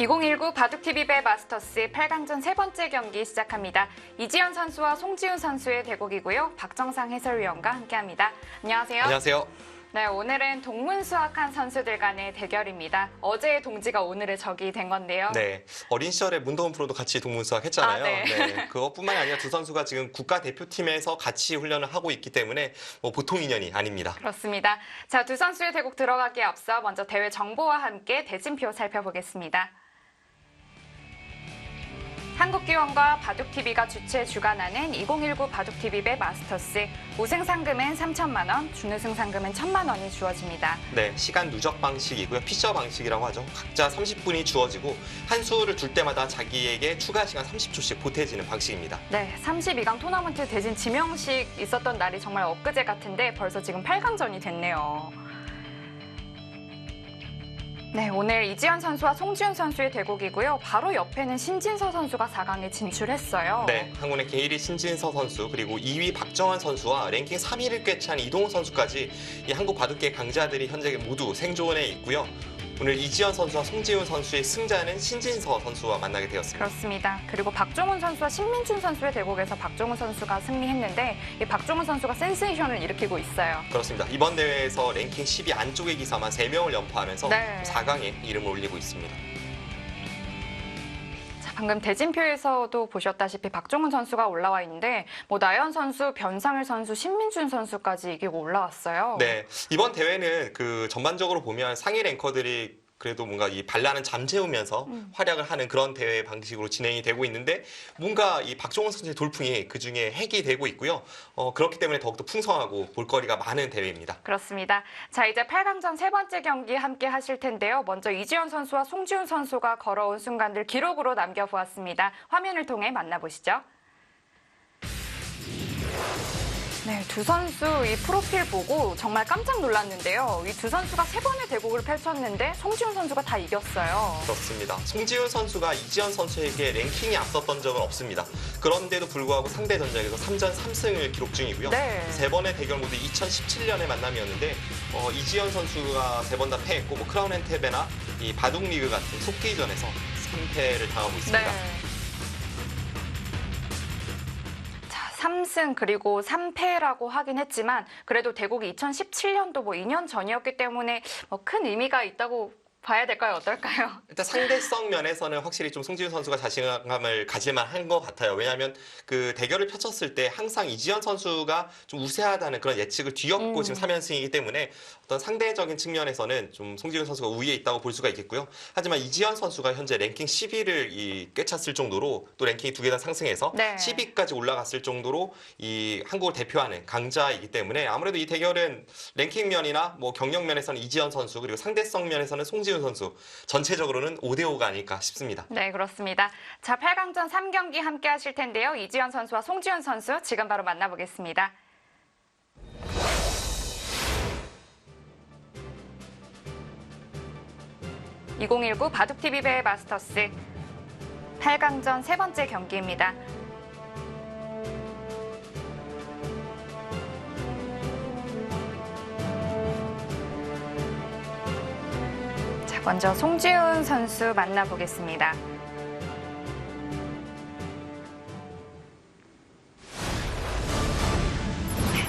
2019 바둑TV배 마스터스 8강전 세 번째 경기 시작합니다. 이지현 선수와 송지훈 선수의 대국이고요. 박정상 해설위원과 함께합니다. 안녕하세요. 안녕하세요. 네, 오늘은 동문수학한 선수들 간의 대결입니다. 어제의 동지가 오늘의 적이 된 건데요. 네, 어린 시절에 문도훈 프로도 같이 동문수학 했잖아요. 네. 그것뿐만이 아니라 두 선수가 지금 국가대표팀에서 같이 훈련을 하고 있기 때문에 보통 인연이 아닙니다. 그렇습니다. 자, 두 선수의 대국 들어가기에 앞서 먼저 대회 정보와 함께 대진표 살펴보겠습니다. 한국기원과 바둑TV가 주최 주관하는 2019 바둑TV배 마스터스 우승 상금은 3천만 원, 준우승 상금은 1,000만 원이 주어집니다. 네, 시간 누적 방식이고요. 피셔 방식이라고 하죠. 각자 30분이 주어지고 한 수를 둘 때마다 자기에게 추가 시간 30초씩 보태지는 방식입니다. 네, 32강 토너먼트 대진 지명식 있었던 날이 정말 엊그제 같은데 벌써 지금 8강전이 됐네요. 네, 오늘 이지현 선수와 송지훈 선수의 대국이고요. 바로 옆에는 신진서 선수가 4강에 진출했어요. 네, 한국의 게1위 신진서 선수 그리고 2위 박정환 선수와 랭킹 3위를 꿰찬 이동훈 선수까지 이 한국 바둑계 강자들이 현재 모두 생존해 있고요. 오늘 이지현 선수와 송지훈 선수의 승자는 신진서 선수와 만나게 되었습니다. 그렇습니다. 그리고 박종훈 선수와 신민준 선수의 대국에서 박종훈 선수가 승리했는데 이 박종훈 선수가 센세이션을 일으키고 있어요. 그렇습니다. 이번 대회에서 랭킹 10위 안쪽의 기사만 3명을 연파하면서 네. 4강에 이름을 올리고 있습니다. 자, 방금 대진표에서도 보셨다시피 박종훈 선수가 올라와 있는데 나연 선수, 변상일 선수, 신민준 선수까지 이기고 올라왔어요. 네, 이번 대회는 전반적으로 보면 상위 랭커들이 그래도 뭔가 이 반란은 잠재우면서 활약을 하는 그런 대회 방식으로 진행이 되고 있는데 뭔가 이 박종훈 선수의 돌풍이 그중에 핵이 되고 있고요. 그렇기 때문에 더욱더 풍성하고 볼거리가 많은 대회입니다. 그렇습니다. 자, 이제 8강전 세 번째 경기 함께 하실 텐데요. 먼저 이지현 선수와 송지훈 선수가 걸어온 순간들 기록으로 남겨보았습니다. 화면을 통해 만나보시죠. 네, 두 선수 이 프로필 보고 정말 깜짝 놀랐는데요. 이 두 선수가 세 번의 대국을 펼쳤는데 송지훈 선수가 다 이겼어요. 그렇습니다. 송지훈 선수가 이지현 선수에게 랭킹이 앞섰던 적은 없습니다. 그런데도 불구하고 상대 전적에서 3전 3승을 기록 중이고요. 네. 세 번의 대결 모두 2017년의 만남이었는데 이지현 선수가 세 번 다 패했고 크라운 앤테베나 이 바둑 리그 같은 속기전에서 3패를 당하고 있습니다. 네. 3승 그리고 3패라고 하긴 했지만 그래도 대국이 2017년도 2년 전이었기 때문에 큰 의미가 있다고 봐야 될까요? 어떨까요? 일단 상대성 면에서는 확실히 좀 송지훈 선수가 자신감을 가질만 한 것 같아요. 왜냐하면 그 대결을 펼쳤을 때 항상 이지현 선수가 좀 우세하다는 그런 예측을 뒤엎고 지금 3연승이기 때문에 어떤 상대적인 측면에서는 좀 송지훈 선수가 우위에 있다고 볼 수가 있겠고요. 하지만 이지현 선수가 현재 랭킹 10위를 꿰찼을 정도로 또 랭킹이 2계단 상승해서 네. 10위까지 올라갔을 정도로 이 한국을 대표하는 강자이기 때문에 아무래도 이 대결은 랭킹 면이나 경력 면에서는 이지현 선수 그리고 상대성 면에서는 송지훈 선수 전체적으로는 5대5가 아닐까 싶습니다. 네, 그렇습니다. 자, 8강전 3경기 함께 하실 텐데요. 이지현 선수와 송지훈 선수 지금 바로 만나보겠습니다. (2019) 바둑TV배 마스터스 8강전 세 번째 경기입니다. 자, 먼저 송지훈 선수 만나보겠습니다.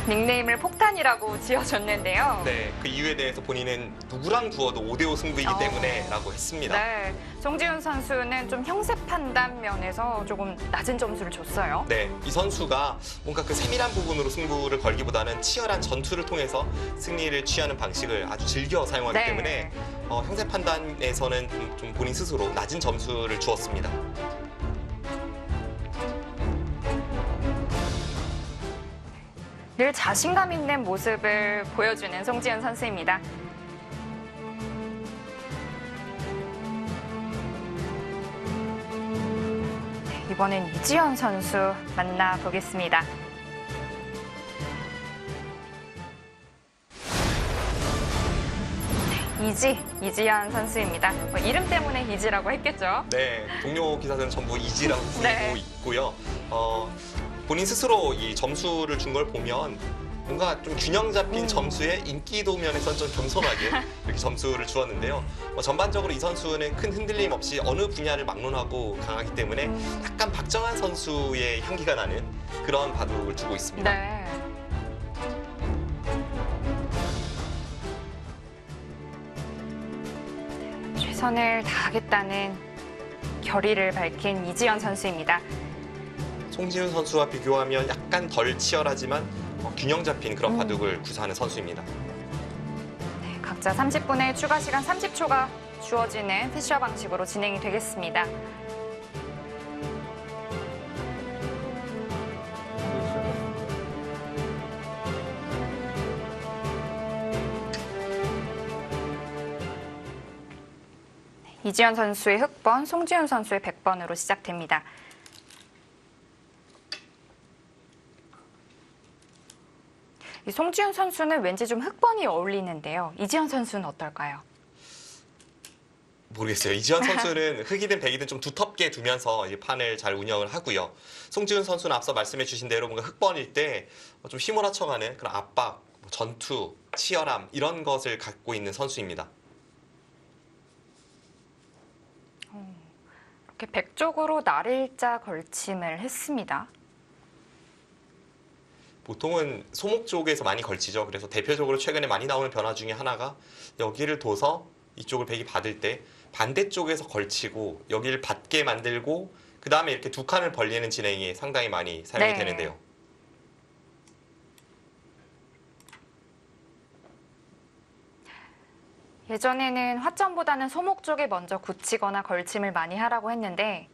닉네임을 폭탄이라고 지어줬는데요. 네, 그 이유에 대해서 본인은 누구랑 두어도 5대5 승부이기 때문에 라고 했습니다. 네, 송지훈 선수는 좀 형세 판단 면에서 조금 낮은 점수를 줬어요. 네, 이 선수가 뭔가 그 세밀한 부분으로 승부를 걸기보다는 치열한 전투를 통해서 승리를 취하는 방식을 아주 즐겨 사용하기 네. 때문에 형세 판단에서는 좀 본인 스스로 낮은 점수를 주었습니다. 늘 자신감 있는 모습을 보여주는 송지훈 선수입니다. 네, 이번엔 이지현 선수 만나보겠습니다. 이지현 선수입니다. 이름 때문에 이지라고 했겠죠? 네, 동료 기사들은 전부 이지라고 부르고 네. 있고요. 본인 스스로 이 점수를 준 걸 보면 뭔가 좀 균형 잡힌 음. 점수에 인기도 면에서 좀 겸손하게 이렇게 점수를 주었는데요. 전반적으로 이 선수는 큰 흔들림 없이 어느 분야를 막론하고 강하기 때문에 약간 박정환 선수의 향기가 나는 그런 바둑을 두고 있습니다. 네. 최선을 다하겠다는 결의를 밝힌 이지연 선수입니다. 송지훈 선수와 비교하면 약간 덜 치열하지만 균형 잡힌 그런 바둑을 구사하는 선수입니다. 네, 각자 30분의 추가 시간 30초가 주어지는 세시화 방식으로 진행이 되겠습니다. 이지연 선수의 흑번, 송지훈 선수의 백번으로 시작됩니다. 이 송지훈 선수는 왠지 좀 흑번이 어울리는데요. 이지연 선수는 어떨까요? 모르겠어요. 이지현 선수는 흑이든 백이든 좀 두텁게 두면서 이 판을 잘 운영을 하고요. 송지훈 선수는 앞서 말씀해 주신 대로 뭔가 흑번일 때 좀 휘몰아쳐가는 그런 압박, 전투, 치열함 이런 것을 갖고 있는 선수입니다. 이렇게 백 쪽으로 날일자 걸침을 했습니다. 보통은 소목 쪽에서 많이 걸치죠. 그래서 대표적으로 최근에 많이 나오는 변화 중에 하나가 여기를 둬서 이쪽을 백이 받을 때 반대쪽에서 걸치고 여기를 받게 만들고 그 다음에 이렇게 두 칸을 벌리는 진행이 상당히 많이 사용이 네. 되는데요. 예전에는 화점보다는 소목 쪽에 먼저 굳히거나 걸침을 많이 하라고 했는데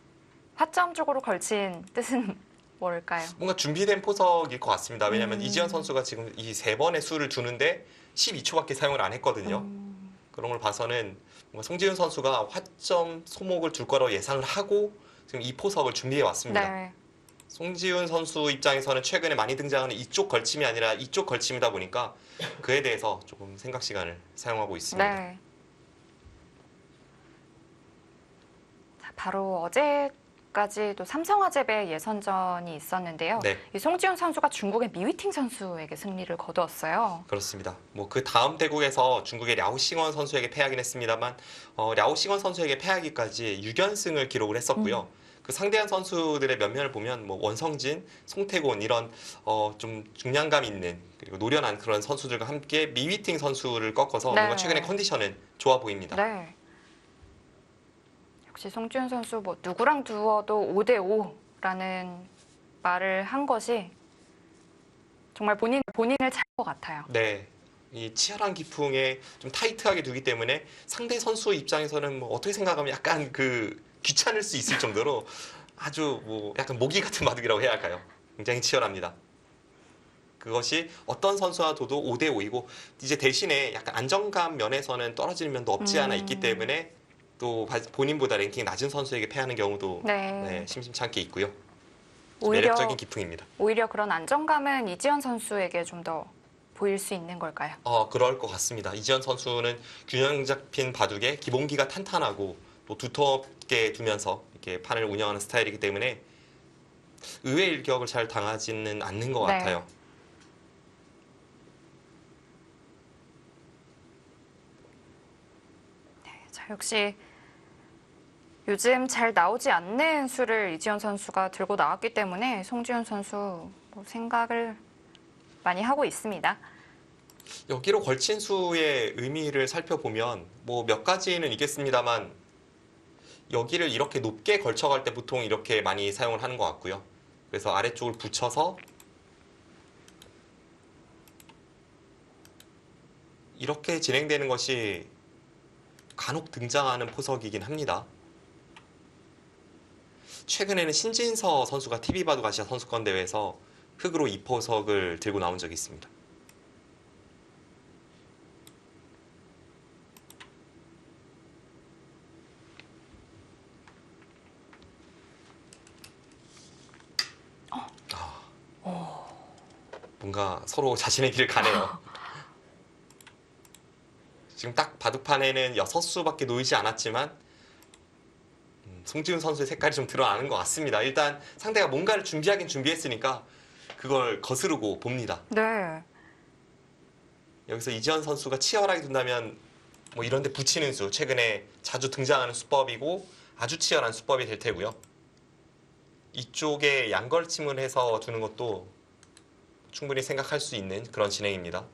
화점 쪽으로 걸친 뜻은 뭘까요? 뭔가 준비된 포석일 것 같습니다. 왜냐하면 이지현 선수가 지금 이 세 번의 수를 두는데 12초밖에 사용을 안 했거든요. 그런 걸 봐서는 뭔가 송지훈 선수가 화점 소목을 둘 거라고 예상을 하고 지금 이 포석을 준비해 왔습니다. 네. 송지훈 선수 입장에서는 최근에 많이 등장하는 이쪽 걸침이 아니라 이쪽 걸침이다 보니까 그에 대해서 조금 생각 시간을 사용하고 있습니다. 네. 자, 바로 어제까지 또 삼성화재배 예선전이 있었는데요. 네. 이 송지훈 선수가 중국의 미위팅 선수에게 승리를 거두었어요. 그렇습니다. 뭐 그 다음 대국에서 중국의 랴오싱원 선수에게 패하긴 했습니다만 랴오싱원 선수에게 패하기까지 6연승을 기록을 했었고요. 그 상대한 선수들의 면면을 보면 뭐 원성진, 송태곤 이런 좀 중량감 있는 그리고 노련한 그런 선수들과 함께 미위팅 선수를 꺾어서 네. 뭔가 최근에 컨디션은 좋아 보입니다. 네. 역시 송지훈 선수 뭐 누구랑 두어도 5대5라는 말을 한 것이 정말 본인을 잘 것 같아요. 네. 이 치열한 기풍에 좀 타이트하게 두기 때문에 상대 선수 입장에서는 뭐 어떻게 생각하면 약간 귀찮을 수 있을 정도로 아주 뭐 약간 모기 같은 바둑이라고 해야 할까요? 굉장히 치열합니다. 그것이 어떤 선수와 둬도 5대5이고 이제 대신에 약간 안정감 면에서는 떨어지는 면도 없지 않아 있기 때문에 또 본인보다 랭킹이 낮은 선수에게 패하는 경우도 네. 심심찮게 있고요. 오히려 매력적인 기풍입니다. 그런 안정감은 이지연 선수에게 좀 더 보일 수 있는 걸까요? 그럴 것 같습니다. 이지현 선수는 균형 잡힌 바둑에 기본기가 탄탄하고 또 두텁게 두면서 이렇게 판을 운영하는 스타일이기 때문에 의외의 일격을 잘 당하지는 않는 것 네. 같아요. 자, 역시 요즘 잘 나오지 않는 수를 이지연 선수가 들고 나왔기 때문에 송지훈 선수 뭐 생각을 많이 하고 있습니다. 여기로 걸친 수의 의미를 살펴보면 뭐 몇 가지는 있겠습니다만 여기를 이렇게 높게 걸쳐갈 때 보통 이렇게 많이 사용을 하는 것 같고요. 그래서 아래쪽을 붙여서 이렇게 진행되는 것이 간혹 등장하는 포석이긴 합니다. 최근에는 신진서 선수가 TV바둑 아시아 선수권 대회에서 흑으로 이 포석을 들고 나온 적이 있습니다. 뭔가 서로 자신의 길을 가네요. 지금 딱 바둑판에는 6수밖에 놓이지 않았지만 송지훈 선수의 색깔이 좀 드러나는 것 같습니다. 일단 상대가 뭔가를 준비하긴 준비했으니까 그걸 거스르고 봅니다. 네. 여기서 이지현 선수가 치열하게 둔다면 뭐 이런 데 붙이는 수, 최근에 자주 등장하는 수법이고 아주 치열한 수법이 될 테고요. 이쪽에 양걸침을 해서 두는 것도 충분히 생각할 수 있는 그런 진행입니다.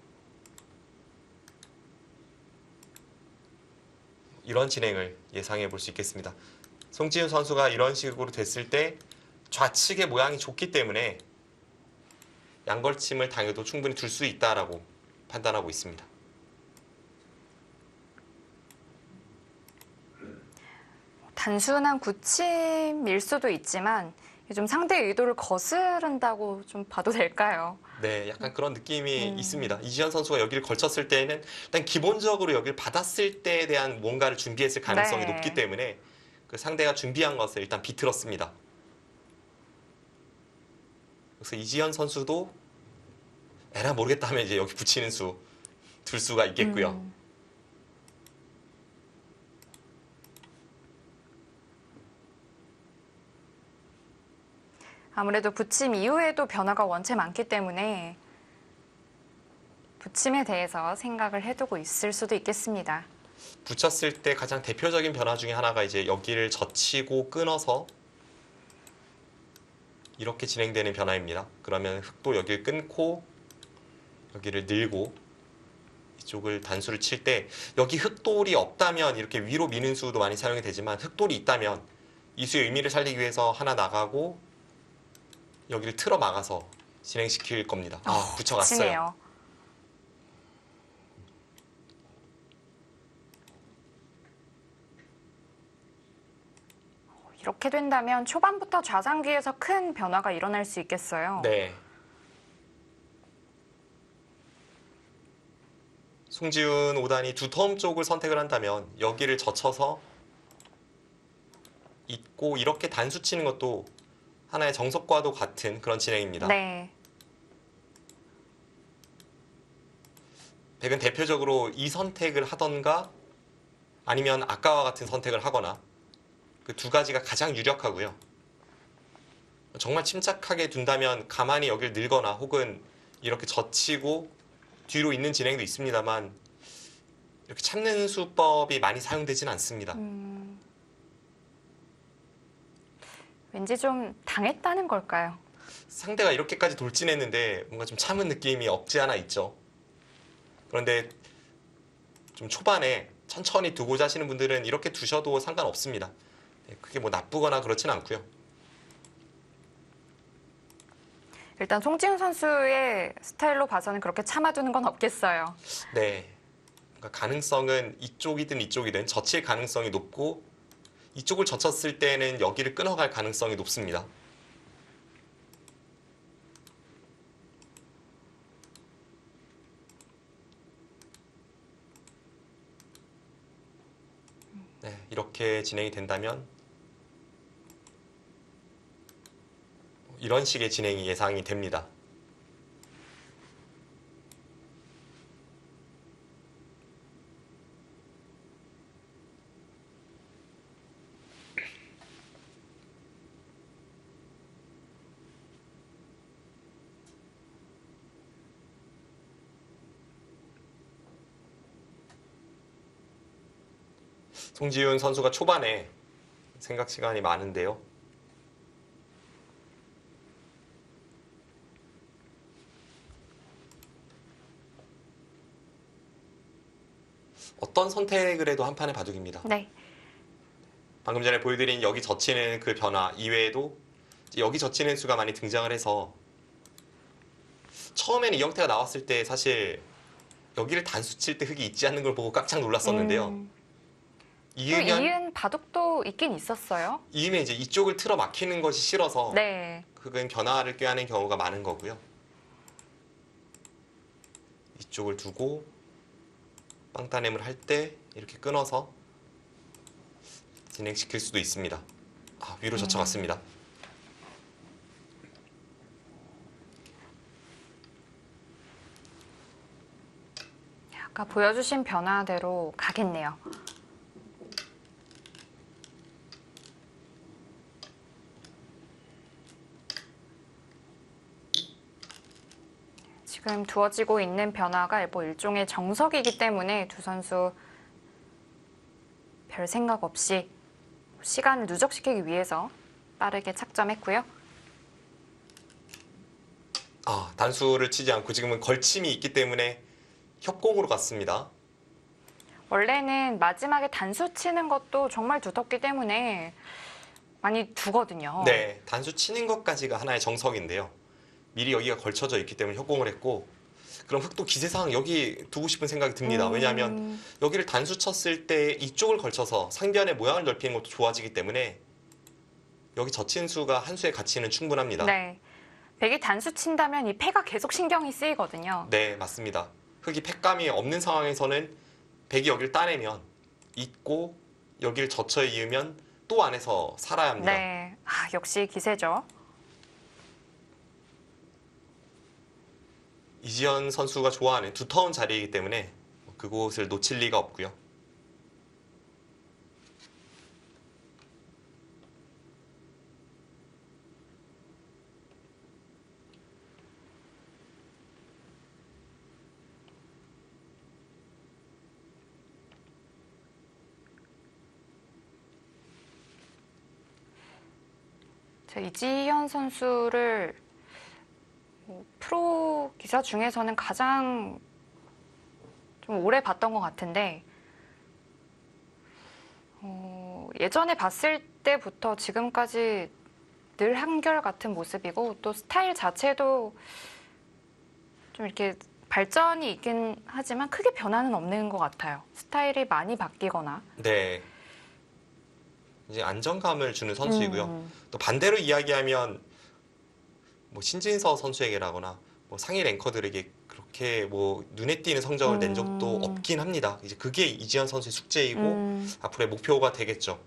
이런 진행을 예상해 볼 수 있겠습니다. 송지윤 선수가 이런 식으로 됐을 때 좌측의 모양이 좋기 때문에 양걸침을 당해도 충분히 둘 수 있다라고 판단하고 있습니다. 단순한 굳힘일 수도 있지만 좀 상대의 의도를 거스른다고 좀 봐도 될까요? 네, 약간 그런 느낌이 있습니다. 이지현 선수가 여기를 걸쳤을 때는 일단 기본적으로 여기를 받았을 때에 대한 뭔가를 준비했을 가능성이 네. 높기 때문에 그 상대가 준비한 것을 일단 비틀었습니다. 그래서 이지현 선수도 에라 모르겠다 하면 이제 여기 붙이는 수 둘 수가 있겠고요. 아무래도 붙임 이후에도 변화가 원체 많기 때문에 붙임에 대해서 생각을 해두고 있을 수도 있겠습니다. 붙였을 때 가장 대표적인 변화 중에 하나가 이제 여기를 젖히고 끊어서 이렇게 진행되는 변화입니다. 그러면 흑도 여기를 끊고 여기를 늘고 이쪽을 단수를 칠 때 여기 흑돌이 없다면 이렇게 위로 미는 수도 많이 사용이 되지만 흑돌이 있다면 이 수의 의미를 살리기 위해서 하나 나가고 여기를 틀어 막아서 진행시킬 겁니다. 붙여갔어요. 치네요. 이렇게 된다면 초반부터 좌상기에서 큰 변화가 일어날 수 있겠어요. 네. 송지훈 5단이 두텀 쪽을 선택을 한다면 여기를 젖혀서 있고 이렇게 단수 치는 것도 하나의 정석과도 같은 그런 진행입니다. 네. 백은 대표적으로 이 선택을 하던가 아니면 아까와 같은 선택을 하거나 그 두 가지가 가장 유력하고요. 정말 침착하게 둔다면 가만히 여기를 늘거나 혹은 이렇게 젖히고 뒤로 있는 진행도 있습니다만 이렇게 참는 수법이 많이 사용되지는 않습니다. 왠지 좀 당했다는 걸까요? 상대가 이렇게까지 돌진했는데 뭔가 좀 참은 느낌이 없지 않아 있죠. 그런데 좀 초반에 천천히 두고자 하시는 분들은 이렇게 두셔도 상관없습니다. 그게 뭐 나쁘거나 그렇진 않고요. 일단 송지훈 선수의 스타일로 봐서는 그렇게 참아두는 건 없겠어요. 네. 그러니까 가능성은 이쪽이든 이쪽이든 젖힐 가능성이 높고 이쪽을 젖혔을 때는 여기를 끊어갈 가능성이 높습니다. 네, 이렇게 진행이 된다면 이런 식의 진행이 예상이 됩니다. 송지훈 선수가 초반에 생각 시간이 많은데요. 어떤 선택을 해도 한 판의 바둑입니다. 네. 방금 전에 보여드린 여기 젖히는 그 변화 이외에도 여기 젖히는 수가 많이 등장을 해서 처음에는 이 형태가 나왔을 때 사실 여기를 단수 칠 때 흙이 있지 않는 걸 보고 깜짝 놀랐었는데요. 또 이으면 이은 바둑도 있긴 있었어요. 이으면 이제 이쪽을 틀어 막히는 것이 싫어서 네. 흙은 변화를 꾀하는 경우가 많은 거고요. 이쪽을 두고 빵따냄을 할 때 이렇게 끊어서 진행시킬 수도 있습니다. 위로 젖혀갔습니다. 아까 보여주신 변화대로 가겠네요. 지금 두어지고 있는 변화가 뭐 일종의 정석이기 때문에 두 선수 별 생각 없이 시간을 누적시키기 위해서 빠르게 착점했고요. 단수를 치지 않고 지금은 걸침이 있기 때문에 협공으로 갔습니다. 원래는 마지막에 단수 치는 것도 정말 두텁기 때문에 많이 두거든요. 네, 단수 치는 것까지가 하나의 정석인데요. 미리 여기가 걸쳐져 있기 때문에 협공을 했고, 그럼 흑도 기세상 여기 두고 싶은 생각이 듭니다. 왜냐하면 여기를 단수 쳤을 때 이쪽을 걸쳐서 상변의 모양을 넓히는 것도 좋아지기 때문에 여기 젖힌 수가 한 수의 가치는 충분합니다. 네. 백이 단수 친다면 이 패가 계속 신경이 쓰이거든요. 네, 맞습니다. 흑이 패감이 없는 상황에서는 백이 여기를 따내면 있고 여기를 젖혀 이으면 또 안에서 살아야 합니다. 네. 역시 기세죠. 이지연 선수가 좋아하는 두터운 자리이기 때문에 그곳을 놓칠 리가 없고요. 이지현 선수를 프로 기사 중에서는 가장 좀 오래 봤던 것 같은데 예전에 봤을 때부터 지금까지 늘 한결같은 모습이고 또 스타일 자체도 좀 이렇게 발전이 있긴 하지만 크게 변화는 없는 것 같아요. 스타일이 많이 바뀌거나. 네. 이제 안정감을 주는 선수이고요. 또 반대로 이야기하면 뭐 신진서 선수에게라거나 뭐 상위 랭커들에게 그렇게 뭐 눈에 띄는 성적을 낸 적도 없긴 합니다. 이제 그게 이지현 선수의 숙제이고 앞으로의 목표가 되겠죠.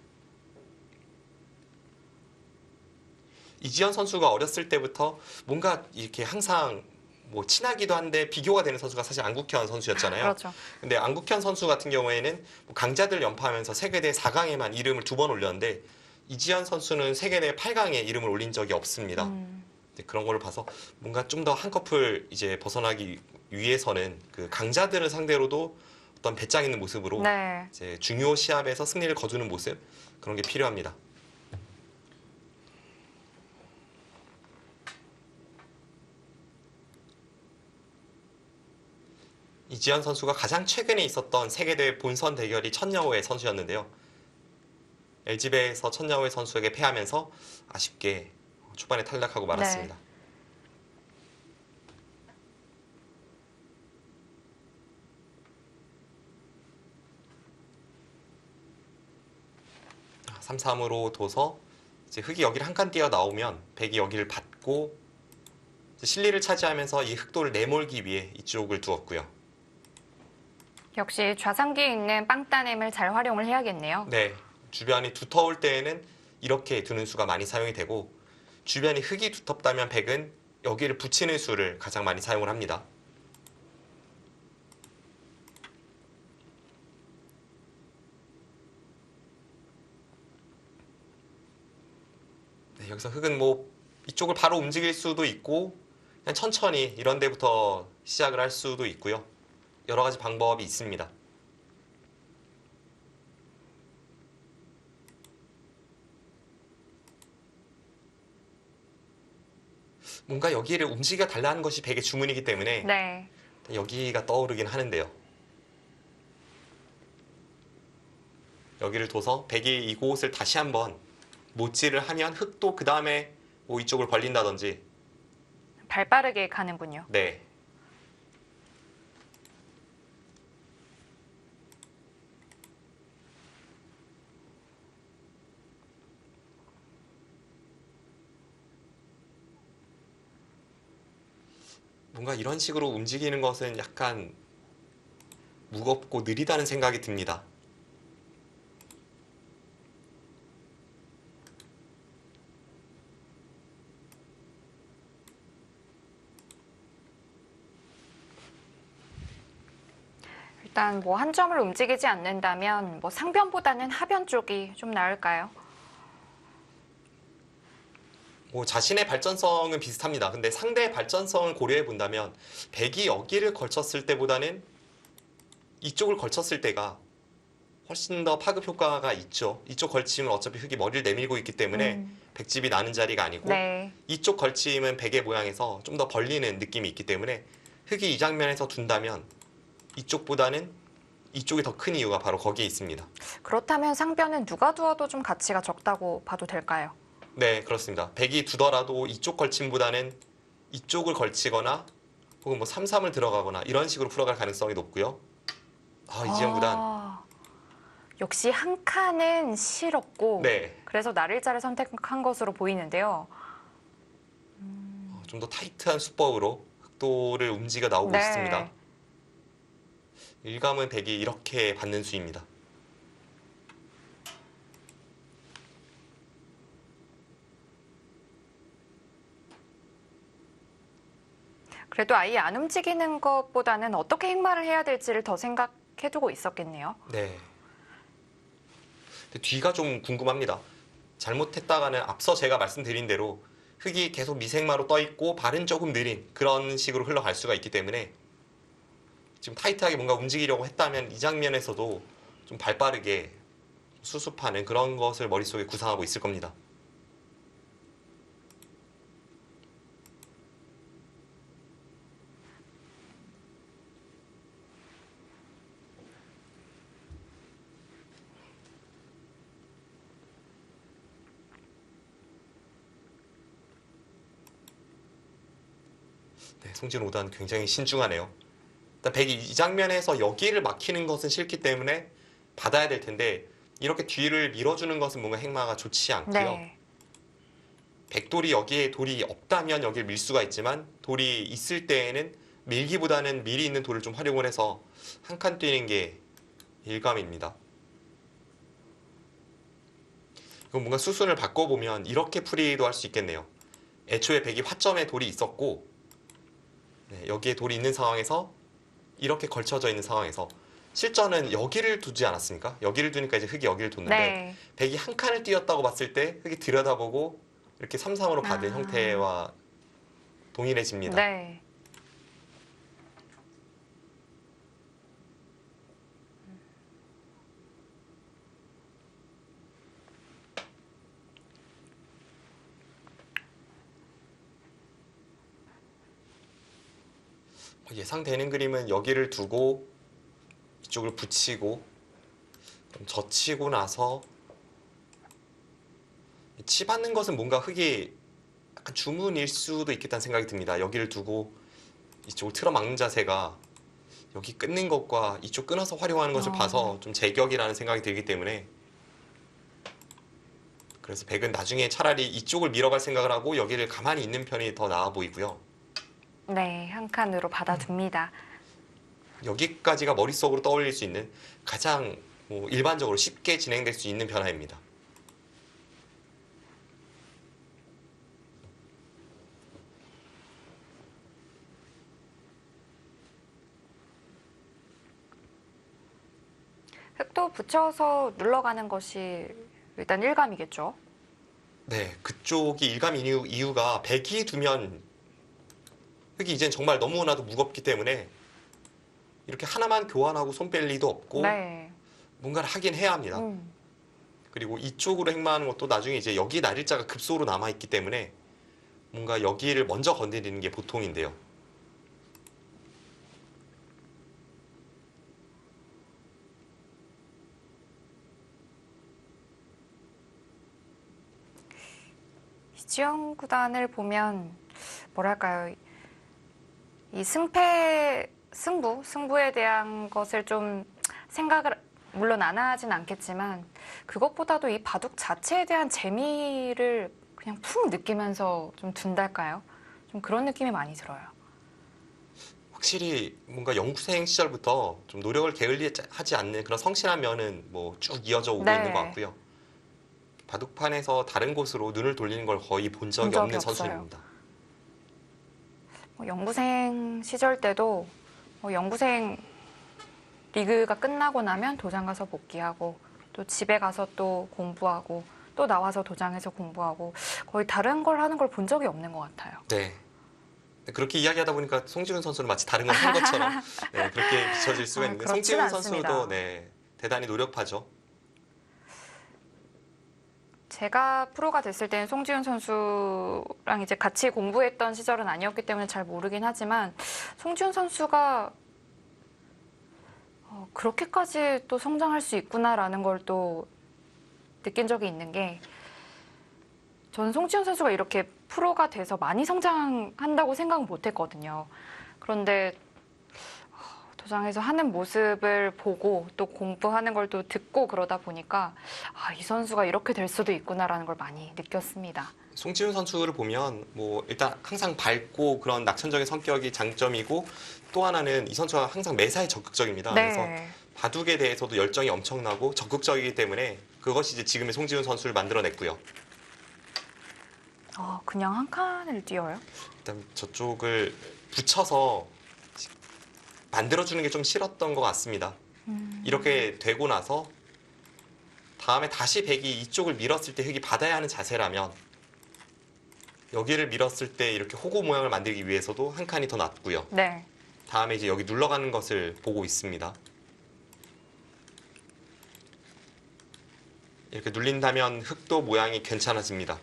이지현 선수가 어렸을 때부터 뭔가 이렇게 항상 뭐 친하기도 한데 비교가 되는 선수가 사실 안국현 선수였잖아요. 그렇죠. 근데 안국현 선수 같은 경우에는 뭐 강자들 연파하면서 세계대 4강에만 이름을 2번 올렸는데 이지현 선수는 세계대 8강에 이름을 올린 적이 없습니다. 그런 걸 봐서 뭔가 좀 더 한꺼풀 이제 벗어나기 위해서는 그 강자들을 상대로도 어떤 배짱 있는 모습으로 네. 이제 중요 시합에서 승리를 거두는 모습 그런 게 필요합니다. 이지현 선수가 가장 최근에 있었던 세계대회 본선 대결이 천여호의 선수였는데요. LG배에서 천여호의 선수에게 패하면서 아쉽게 초반에 탈락하고 말았습니다. 네. 자, 3-3으로 둬서 이제 흑이 여기를 한 칸 뛰어 나오면 백이 여기를 받고 실리를 차지하면서 이 흑도를 내몰기 위해 이쪽을 두었고요. 역시 좌상기에 있는 빵따냄을 잘 활용을 해야겠네요. 네, 주변이 두터울 때에는 이렇게 두는 수가 많이 사용이 되고 주변이 흙이 두텁다면 백은 여기를 붙이는 수를 가장 많이 사용을 합니다. 네, 여기서 흙은 뭐 이쪽을 바로 움직일 수도 있고 그냥 천천히 이런 데부터 시작을 할 수도 있고요. 여러 가지 방법이 있습니다. 뭔가 여기를 움직여 달라는 것이 백의 주문이기 때문에 네. 여기가 떠오르긴 하는데요. 여기를 둬서 백이 이곳을 다시 한번 못질을 하면 흑도 그 다음에 뭐 이쪽을 벌린다든지. 발 빠르게 가는군요. 네. 뭔가 이런 식으로 움직이는 것은 약간 무겁고 느리다는 생각이 듭니다. 일단 뭐 한 점을 움직이지 않는다면 뭐 상변보다는 하변 쪽이 좀 나을까요? 뭐 자신의 발전성은 비슷합니다. 근데 상대의 발전성을 고려해 본다면 백이 여기를 걸쳤을 때보다는 이쪽을 걸쳤을 때가 훨씬 더 파급 효과가 있죠. 이쪽 걸침은 어차피 흙이 머리를 내밀고 있기 때문에 백집이 나는 자리가 아니고 네. 이쪽 걸침은 백의 모양에서 좀 더 벌리는 느낌이 있기 때문에 흙이 이 장면에서 둔다면 이쪽보다는 이쪽이 더 큰 이유가 바로 거기에 있습니다. 그렇다면 상변은 누가 두어도 좀 가치가 적다고 봐도 될까요? 네, 그렇습니다. 백이 두더라도 이쪽 걸침보다는 이쪽을 걸치거나 혹은 뭐 3-3을 들어가거나 이런 식으로 풀어갈 가능성이 높고요. 이지영 구단. 역시 한 칸은 싫었고 네. 그래서 날일자를 선택한 것으로 보이는데요. 좀 더 타이트한 수법으로 흑도를 움직여 나오고 네. 있습니다. 일감은 백이 이렇게 받는 수입니다. 그래도 아예 안 움직이는 것보다는 어떻게 행마를 해야 될지를 더 생각해두고 있었겠네요. 네. 근데 뒤가 좀 궁금합니다. 잘못했다가는 앞서 제가 말씀드린 대로 흙이 계속 미생마로 떠 있고 발은 조금 느린 그런 식으로 흘러갈 수가 있기 때문에 지금 타이트하게 뭔가 움직이려고 했다면 이 장면에서도 좀 발빠르게 수습하는 그런 것을 머릿속에 구상하고 있을 겁니다. 네, 송진호 5단 굉장히 신중하네요. 일단 백이 이 장면에서 여기를 막히는 것은 싫기 때문에 받아야 될 텐데 이렇게 뒤를 밀어주는 것은 뭔가 행마가 좋지 않고요. 네. 백돌이 여기에 돌이 없다면 여기를 밀 수가 있지만 돌이 있을 때에는 밀기보다는 미리 있는 돌을 좀 활용을 해서 한 칸 뛰는 게 일감입니다. 이건 뭔가 수순을 바꿔보면 이렇게 풀이도 할 수 있겠네요. 애초에 백이 화점에 돌이 있었고 여기에 돌이 있는 상황에서 이렇게 걸쳐져 있는 상황에서 실전은 여기를 두지 않았습니까? 여기를 두니까 이제 흙이 여기를 뒀는데 네. 백이 한 칸을 띄었다고 봤을 때 흙이 들여다보고 이렇게 3-3으로 받은 형태와 동일해집니다. 네. 예상되는 그림은 여기를 두고 이쪽을 붙이고 그럼 젖히고 나서 치 받는 것은 뭔가 흙이 약간 주문일 수도 있겠다는 생각이 듭니다. 여기를 두고 이쪽을 틀어막는 자세가 여기 끊는 것과 이쪽 끊어서 활용하는 것을 봐서 좀 제격이라는 생각이 들기 때문에 그래서 백은 나중에 차라리 이쪽을 밀어갈 생각을 하고 여기를 가만히 있는 편이 더 나아 보이고요. 네, 한 칸으로 받아둡니다. 여기까지가 머릿속으로 떠올릴 수 있는 가장 일반적으로 쉽게 진행될 수 있는 변화입니다. 흙도 붙여서 눌러가는 것이 일단 일감이겠죠. 네, 그쪽이 일감 이유가 백이 두면 흙이 이젠 정말 너무나도 무겁기 때문에 이렇게 하나만 교환하고 손 뺄 리도 없고 네. 뭔가를 하긴 해야 합니다. 그리고 이쪽으로 행마하는 것도 나중에 이제 여기 날일자가 급소로 남아있기 때문에 뭔가 여기를 먼저 건드리는 게 보통인데요. 이지영 구단을 보면 뭐랄까요, 이 승부에 대한 것을 좀 생각을 물론 안 하진 않겠지만 그것보다도 이 바둑 자체에 대한 재미를 그냥 푹 느끼면서 좀 둔달까요? 좀 그런 느낌이 많이 들어요. 확실히 뭔가 연구생 시절부터 좀 노력을 게을리하지 않는 그런 성실한 면은 뭐 쭉 이어져 오고 네. 있는 것 같고요. 바둑판에서 다른 곳으로 눈을 돌리는 걸 거의 본 적이 적이 없는 없어요. 선수입니다. 연구생 시절 때도 연구생 리그가 끝나고 나면 도장 가서 복귀하고 또 집에 가서 또 공부하고 또 나와서 도장에서 공부하고 거의 다른 걸 하는 걸 본 적이 없는 것 같아요. 네. 그렇게 이야기하다 보니까 송지훈 선수는 마치 다른 걸 한 것처럼 네, 그렇게 비춰질 수가 있는데 그렇진 송지훈 않습니다. 선수도 네, 대단히 노력하죠. 제가 프로가 됐을 때는 송지훈 선수랑 이제 같이 공부했던 시절은 아니었기 때문에 잘 모르긴 하지만 송지훈 선수가 그렇게까지 또 성장할 수 있구나라는 걸 또 느낀 적이 있는 게 저는 송지훈 선수가 이렇게 프로가 돼서 많이 성장한다고 생각은 못 했거든요. 그런데 도장에서 하는 모습을 보고 또 공부하는 걸 또 듣고 그러다 보니까 이 선수가 이렇게 될 수도 있구나라는 걸 많이 느꼈습니다. 송지훈 선수를 보면 뭐 일단 항상 밝고 그런 낙천적인 성격이 장점이고 또 하나는 이 선수가 항상 매사에 적극적입니다. 그래서 네. 바둑에 대해서도 열정이 엄청나고 적극적이기 때문에 그것이 이제 지금의 송지훈 선수를 만들어냈고요. 그냥 한 칸을 띄어요? 일단 저쪽을 붙여서 만들어주는 게 좀 싫었던 것 같습니다. 이렇게 되고 나서 다음에 다시 백이 이쪽을 밀었을 때 흙이 받아야 하는 자세라면 여기를 밀었을 때 이렇게 호구 모양을 만들기 위해서도 한 칸이 더 낫고요. 네. 다음에 이제 여기 눌러가는 것을 보고 있습니다. 이렇게 눌린다면 흙도 모양이 괜찮아집니다.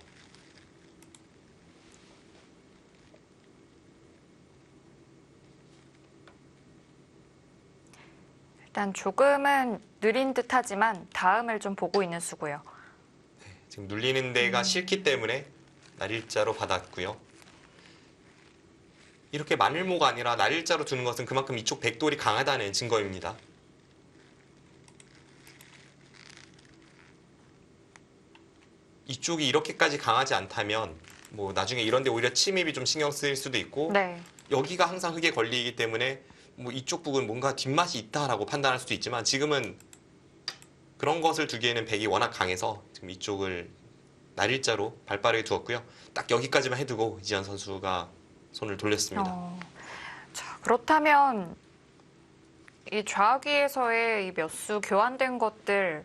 일단 조금은 느린 듯 하지만 다음을 좀 보고 있는 수고요. 지금 눌리는 데가 싫기 때문에 날일자로 받았고요. 이렇게 만일모가 아니라 날일자로 두는 것은 그만큼 이쪽 백돌이 강하다는 증거입니다. 이쪽이 이렇게까지 강하지 않다면 뭐 나중에 이런 데 오히려 침입이 좀 신경 쓰일 수도 있고 네. 여기가 항상 흙에 걸리기 때문에 뭐 이쪽 북은 뭔가 뒷맛이 있다라고 판단할 수도 있지만 지금은 그런 것을 두기에는 백이 워낙 강해서 지금 이쪽을 날일자로 발빠르게 두었고요. 딱 여기까지만 해두고 이지현 선수가 손을 돌렸습니다. 자, 그렇다면 이 좌기에서의 이 몇 수 교환된 것들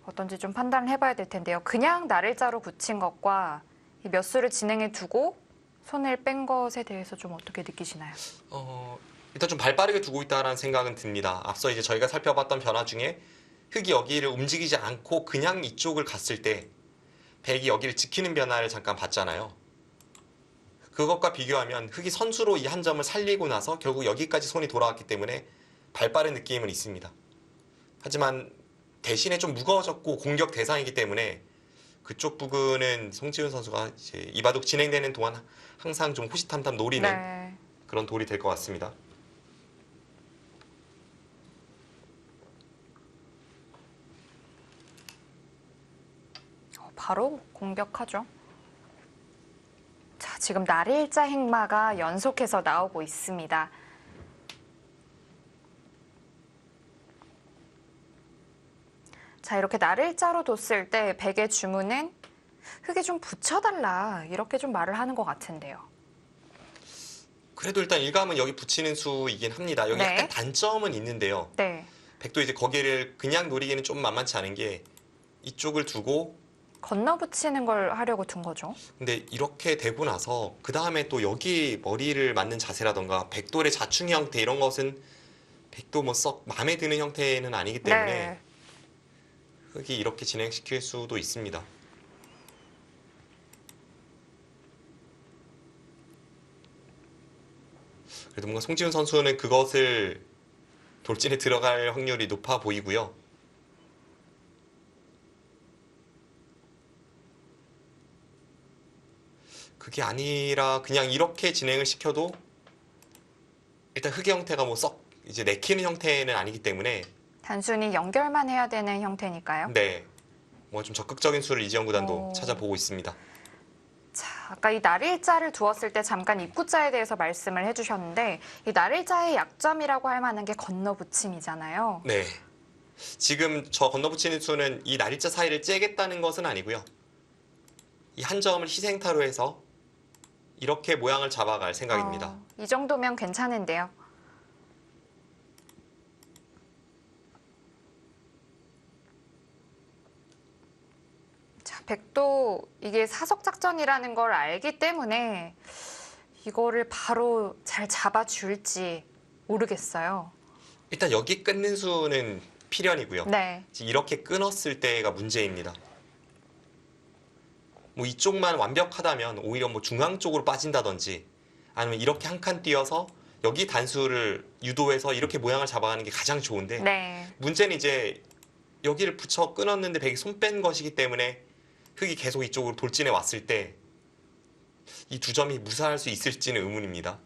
어떤지 좀 판단을 해봐야 될 텐데요. 그냥 날일자로 붙인 것과 이 몇 수를 진행해 두고 손을 뺀 것에 대해서 좀 어떻게 느끼시나요? 일단 좀 발빠르게 두고 있다는 생각은 듭니다. 앞서 이제 저희가 살펴봤던 변화 중에 흙이 여기를 움직이지 않고 그냥 이쪽을 갔을 때 백이 여기를 지키는 변화를 잠깐 봤잖아요. 그것과 비교하면 흙이 선수로 이 한 점을 살리고 나서 결국 여기까지 손이 돌아왔기 때문에 발빠른 느낌은 있습니다. 하지만 대신에 좀 무거워졌고 공격 대상이기 때문에 그쪽 부분은 송지훈 선수가 이제 이 바둑 진행되는 동안 항상 좀 호시탐탐 노리는 네. 그런 돌이 될 것 같습니다. 바로 공격하죠. 자, 지금 날일자 행마가 연속해서 나오고 있습니다. 자, 이렇게 날일자로 뒀을 때 백의 주문은 흙에 좀 붙여달라 이렇게 좀 말을 하는 것 같은데요. 그래도 일단 일감은 여기 붙이는 수이긴 합니다. 여기 네. 약간 단점은 있는데요. 네. 백도 이제 거기를 그냥 노리기는 좀 만만치 않은 게 이쪽을 두고 건너붙이는 걸 하려고 둔 거죠. 근데 이렇게 되고 나서 그 다음에 또 여기 머리를 맞는 자세라던가 백돌의 자충 형태 이런 것은 백도 뭐 썩 마음에 드는 형태는 아니기 때문에 네. 흙이 이렇게 진행시킬 수도 있습니다. 그래도 뭔가 송지훈 선수는 그것을 돌진에 들어갈 확률이 높아 보이고요. 그게 아니라 그냥 이렇게 진행을 시켜도 일단 흙의 형태가 뭐 썩 이제 내키는 형태는 아니기 때문에 단순히 연결만 해야 되는 형태니까요. 네, 뭐 좀 적극적인 수를 이지영 구단도 오. 찾아보고 있습니다. 자, 아까 이 날일자를 두었을 때 잠깐 입구자에 대해서 말씀을 해주셨는데 이 날일자의 약점이라고 할 만한 게 건너붙임이잖아요. 네, 지금 저 건너붙이는 수는 이 날일자 사이를 째겠다는 것은 아니고요. 이 한 점을 희생타로 해서 이렇게 모양을 잡아갈 생각입니다. 이 정도면 괜찮은데요. 백도 이게 사석 작전이라는 걸 알기 때문에 이거를 바로 잘 잡아줄지 모르겠어요. 일단 여기 끊는 수는 필연이고요. 네. 이렇게 끊었을 때가 문제입니다. 뭐 이쪽만 완벽하다면 오히려 뭐 중앙 쪽으로 빠진다든지 아니면 이렇게 한 칸 띄어서 여기 단수를 유도해서 이렇게 모양을 잡아가는 게 가장 좋은데 네. 문제는 이제 여기를 붙여 끊었는데 백이 손 뺀 것이기 때문에 흙이 계속 이쪽으로 돌진해 왔을 때 이 두 점이 무사할 수 있을지는 의문입니다.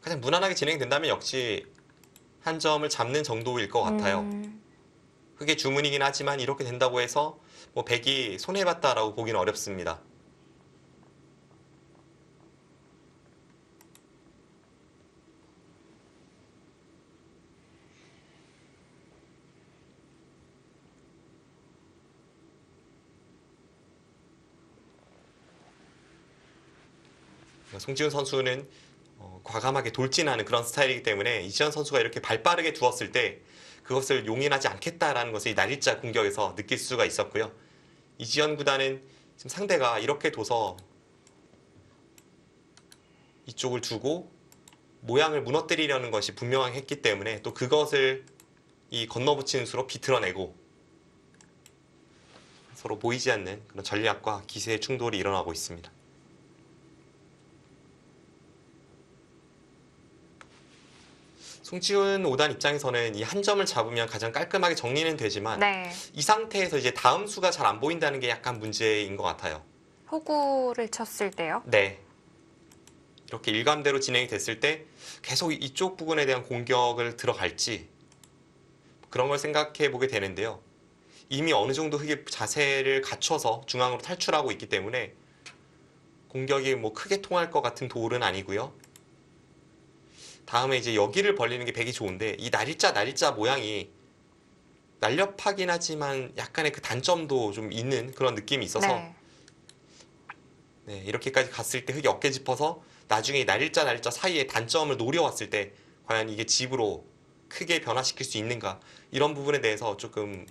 가장 무난하게 진행된다면 역시 한 점을 잡는 정도일 것 같아요. 흙의 주문이긴 하지만 이렇게 된다고 해서 뭐 백이 손해봤다라고 보기는 어렵습니다. 송지훈 선수는 과감하게 돌진하는 그런 스타일이기 때문에 이지현 선수가 이렇게 발 빠르게 두었을 때 그것을 용인하지 않겠다라는 것을 이 날일자 공격에서 느낄 수가 있었고요. 이지현 구단은 지금 상대가 이렇게 둬서 이쪽을 두고 모양을 무너뜨리려는 것이 분명하게 했기 때문에 또 그것을 이 건너붙이는 수로 비틀어내고 서로 보이지 않는 그런 전략과 기세의 충돌이 일어나고 있습니다. 송지훈 5단 입장에서는 이 한 점을 잡으면 가장 깔끔하게 정리는 되지만 네. 이 상태에서 이제 다음 수가 잘 안 보인다는 게 약간 문제인 것 같아요. 호구를 쳤을 때요. 네. 이렇게 일감대로 진행이 됐을 때 계속 이쪽 부분에 대한 공격을 들어갈지 그런 걸 생각해 보게 되는데요. 이미 어느 정도 흙의 자세를 갖춰서 중앙으로 탈출하고 있기 때문에 공격이 뭐 크게 통할 것 같은 돌은 아니고요. 다음에 이제 여기를 벌리는 게 백이 좋은데 이 날일자 모양이 날렵하긴 하지만 약간의 그 단점도 좀 있는 그런 느낌이 있어서 네. 네, 이렇게까지 갔을 때 흙이 어깨 짚어서 나중에 날일자 사이에 단점을 노려왔을 때 과연 이게 집으로 크게 변화시킬 수 있는가 이런 부분에 대해서 조금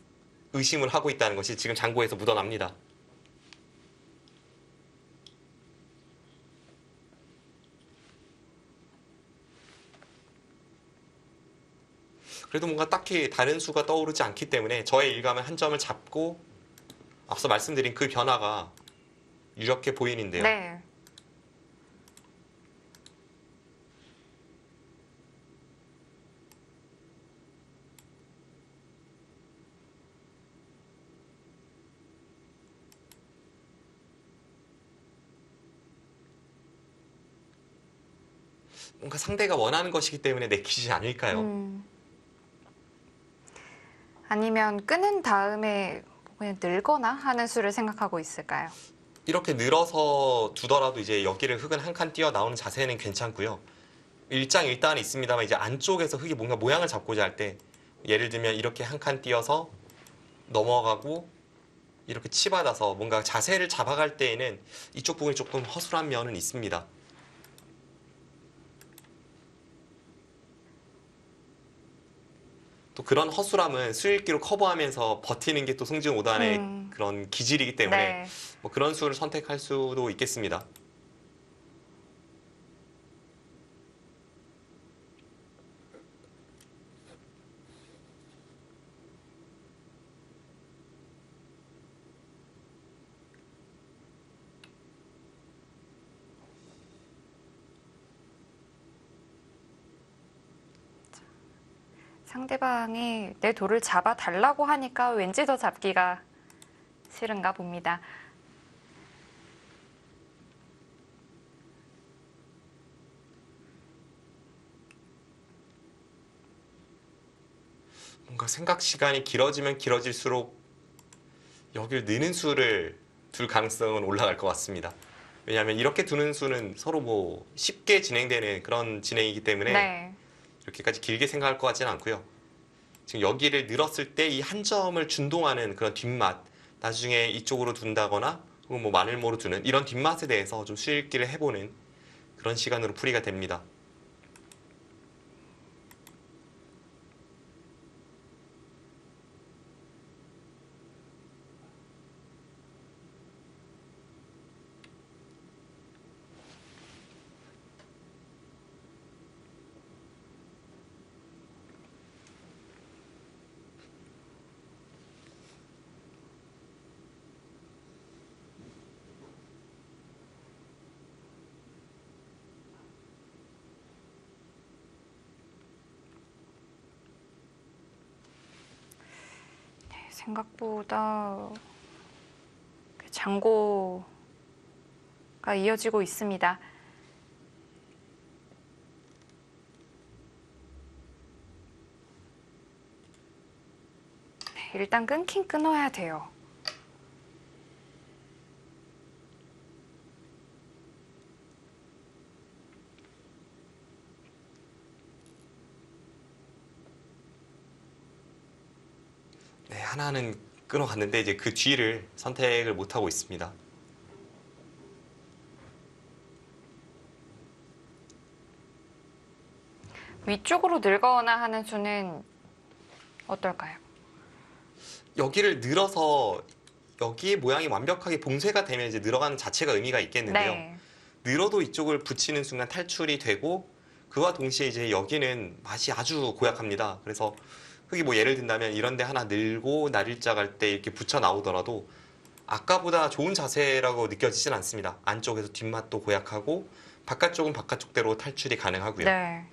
의심을 하고 있다는 것이 지금 장고에서 묻어납니다. 그래도 뭔가 딱히 다른 수가 떠오르지 않기 때문에 저의 일감은 한 점을 잡고 앞서 말씀드린 그 변화가 유력해 보이는데요. 네. 뭔가 상대가 원하는 것이기 때문에 내키지 않을까요? 아니면 끊은 다음에 그냥 늘거나 하는 수를 생각하고 있을까요? 이렇게 늘어서 두더라도 이제 여기를 흙은 한 칸 띄어 나오는 자세는 괜찮고요. 일장일단은 있습니다만 이제 안쪽에서 흙이 뭔가 모양을 잡고자 할 때 예를 들면 이렇게 한 칸 띄어서 넘어가고 이렇게 치받아서 뭔가 자세를 잡아갈 때에는 이쪽 부분이 조금 허술한 면은 있습니다. 또 그런 허술함은 수일기로 커버하면서 버티는 게 또 송지훈 5단의 그런 기질이기 때문에 네. 뭐 그런 수를 선택할 수도 있겠습니다. 상대방이 내 돌을 잡아 달라고 하니까 왠지 더 잡기가 싫은가 봅니다. 뭔가 생각 시간이 길어지면 길어질수록 여기를 느는 수를 둘 가능성은 올라갈 것 같습니다. 왜냐하면 이렇게 두는 수는 서로 뭐 쉽게 진행되는 그런 진행이기 때문에 네. 이렇게까지 길게 생각할 것 같지는 않고요. 지금 여기를 늘었을 때 이 한 점을 준동하는 그런 뒷맛, 나중에 이쪽으로 둔다거나 혹은 뭐 마늘모로 두는 이런 뒷맛에 대해서 좀 수읽기를 해보는 그런 시간으로 풀이가 됩니다. 생각보다 장고가 이어지고 있습니다. 네, 일단 끊긴 끊어야 돼요. 네, 하나는 끊어갔는데 이제 그 뒤를 선택을 못하고 있습니다. 위쪽으로 늘거나 하는 수는 어떨까요? 여기를 늘어서 여기 모양이 완벽하게 봉쇄가 되면 이제 늘어가는 자체가 의미가 있겠는데요. 네. 늘어도 이쪽을 붙이는 순간 탈출이 되고 그와 동시에 이제 여기는 맛이 아주 고약합니다. 그래서 흙이 뭐 예를 든다면 이런 데 하나 늘고 날일자 갈 때 이렇게 붙여 나오더라도 아까보다 좋은 자세라고 느껴지진 않습니다. 안쪽에서 뒷맛도 고약하고 바깥쪽은 바깥쪽대로 탈출이 가능하고요. 네.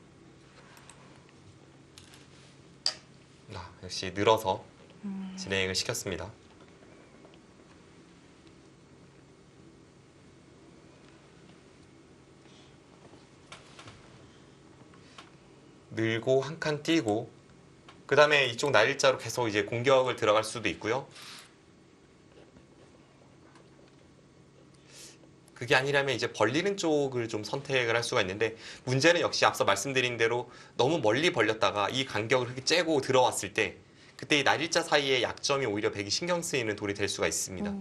역시 늘어서 진행을 시켰습니다. 늘고 한 칸 띄고 그 다음에 이쪽 날일자로 계속 이제 공격을 들어갈 수도 있고요. 그게 아니라면 이제 벌리는 쪽을 좀 선택을 할 수가 있는데 문제는 역시 앞서 말씀드린 대로 너무 멀리 벌렸다가 이 간격을 이렇게 째고 들어왔을 때 그때 이 날일자 사이의 약점이 오히려 백이 신경 쓰이는 돌이 될 수가 있습니다.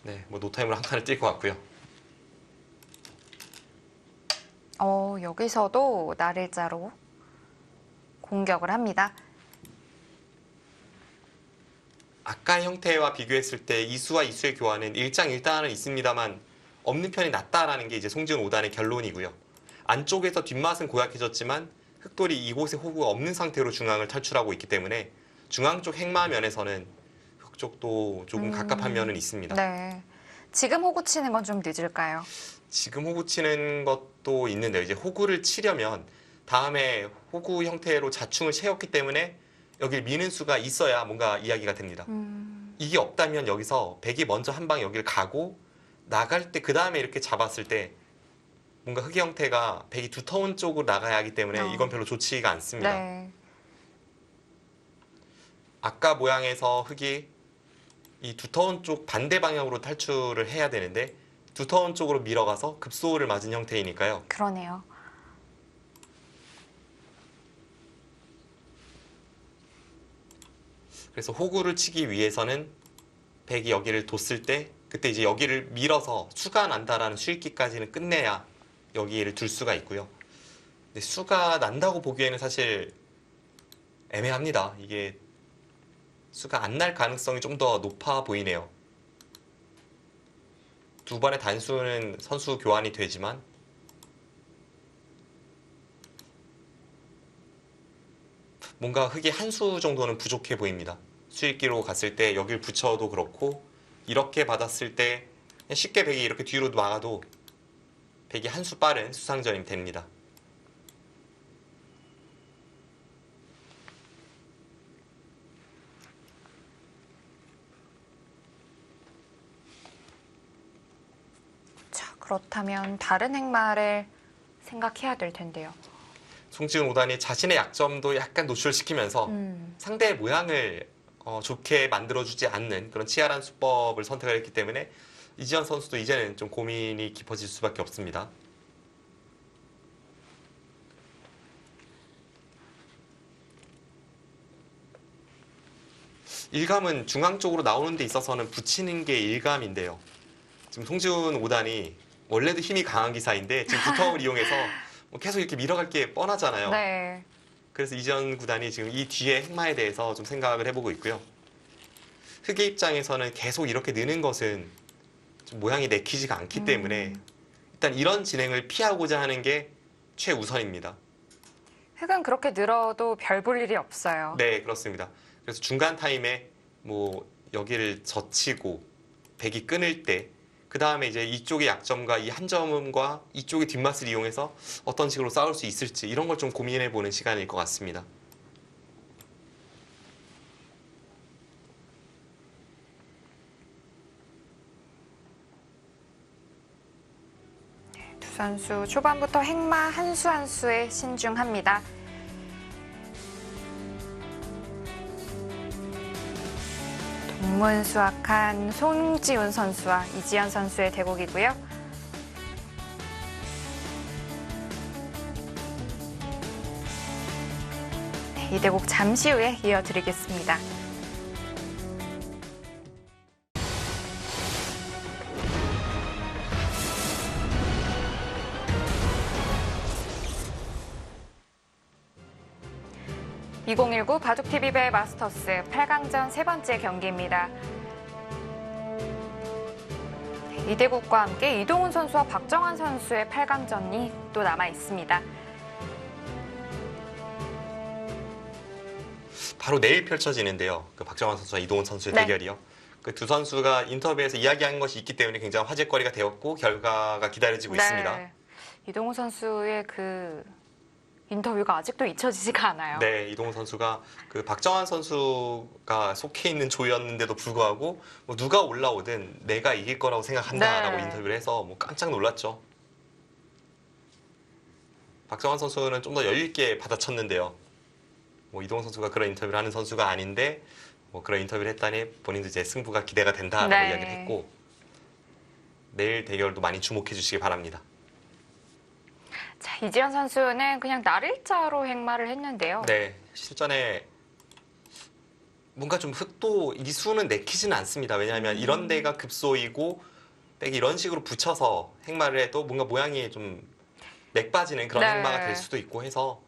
네, 뭐 노타임으로 한 칸을 뛸 것 같고요. 여기서도 날일자로 공격을 합니다. 아까 형태와 비교했을 때 이수와 이수의 교환은 일장일단은 있습니다만 없는 편이 낫다라는 게 이제 송지훈 5단의 결론이고요. 안쪽에서 뒷맛은 고약해졌지만 흑돌이 이곳에 호구가 없는 상태로 중앙을 탈출하고 있기 때문에 중앙 쪽 행마 면에서는 흑 쪽도 조금 갑갑한 면은 있습니다. 네. 지금 호구 치는 건 좀 늦을까요? 지금 호구 치는 것도 있는데요. 이제 호구를 치려면 다음에 호구 형태로 자충을 채웠기 때문에 여길 미는 수가 있어야 뭔가 이야기가 됩니다. 이게 없다면 여기서 백이 먼저 한 방 여기를 가고 나갈 때 그 다음에 이렇게 잡았을 때 뭔가 흑의 형태가 백이 두터운 쪽으로 나가야 하기 때문에 이건 별로 좋지가 않습니다. 네. 아까 모양에서 흑이 이 두터운 쪽 반대 방향으로 탈출을 해야 되는데 두터운 쪽으로 밀어가서 급소를 맞은 형태이니까요. 그러네요. 그래서 호구를 치기 위해서는 백이 여기를 뒀을 때 그때 이제 여기를 밀어서 수가 난다라는 수익기까지는 끝내야 여기를 둘 수가 있고요. 근데 수가 난다고 보기에는 사실 애매합니다. 이게 수가 안 날 가능성이 좀 더 높아 보이네요. 두 번의 단수는 선수 교환이 되지만 뭔가 흑이 한 수 정도는 부족해 보입니다. 수익기로 갔을 때 여길 붙여도 그렇고 이렇게 받았을 때 쉽게 백이 이렇게 뒤로 막아도 백이 한 수 빠른 수상전이 됩니다. 자, 그렇다면 다른 행마를 생각해야 될 텐데요. 송지훈 5단이 자신의 약점도 약간 노출시키면서 상대의 모양을 좋게 만들어주지 않는 그런 치열한 수법을 선택을 했기 때문에 이지현 선수도 이제는 좀 고민이 깊어질 수밖에 없습니다. 일감은 중앙 쪽으로 나오는 데 있어서는 붙이는 게 일감인데요. 지금 송지훈 5단이 원래도 힘이 강한 기사인데 지금 두터움을 이용해서 계속 이렇게 밀어갈 게 뻔하잖아요. 네. 그래서 이지현 구단이 지금 이 뒤에 행마에 대해서 좀 생각을 해보고 있고요. 흑의 입장에서는 계속 이렇게 느는 것은 좀 모양이 내키지가 않기 때문에 일단 이런 진행을 피하고자 하는 게 최우선입니다. 흑은 그렇게 늘어도 별 볼 일이 없어요. 네, 그렇습니다. 그래서 중간 타임에 뭐 여기를 젖히고 백이 끊을 때 그 다음에 이제 이쪽의 약점과 이 한 점과 이쪽의 뒷맛을 이용해서 어떤 식으로 싸울 수 있을지 이런 걸 좀 고민해보는 시간일 것 같습니다. 두 선수 초반부터 행마 한 수 한 수에 신중합니다. 동문수학한 송지훈 선수와 이지연 선수의 대국이고요. 네, 이 대국 잠시 후에 이어드리겠습니다. (2019) 바둑TV배 마스터스 8강전 세 번째 경기입니다. 이대국과 함께 이동훈 선수와 박정환 선수의 8강전이 또 남아 있습니다. 바로 내일 펼쳐지는데요. 그 박정환 선수와 이동훈 선수의 네. 대결이요. 그 두 선수가 인터뷰에서 이야기한 것이 있기 때문에 굉장히 화제거리가 되었고 결과가 기다려지고 있습니다. 이동훈 선수의 그 인터뷰가 아직도 잊혀지지가 않아요. 네, 이동훈 선수가 그 박정환 선수가 속해 있는 조였는데도 불구하고 뭐 누가 올라오든 내가 이길 거라고 생각한다라고 네. 인터뷰를 해서 뭐 깜짝 놀랐죠. 박정환 선수는 좀 더 여유 있게 받아쳤는데요. 뭐 이동훈 선수가 그런 인터뷰를 하는 선수가 아닌데 뭐 그런 인터뷰를 했다니 본인도 이제 승부가 기대가 된다라고 네. 이야기를 했고 내일 대결도 많이 주목해 주시기 바랍니다. 자, 이지연 선수는 그냥 날일자로 행마를 했는데요. 네, 실전에 뭔가 좀 흑도 이 수는 내키지는 않습니다. 왜냐하면 이런 데가 급소이고 백이 이런 식으로 붙여서 행마를 해도 뭔가 모양이 좀 맥 빠지는 그런 네. 행마가 될 수도 있고 해서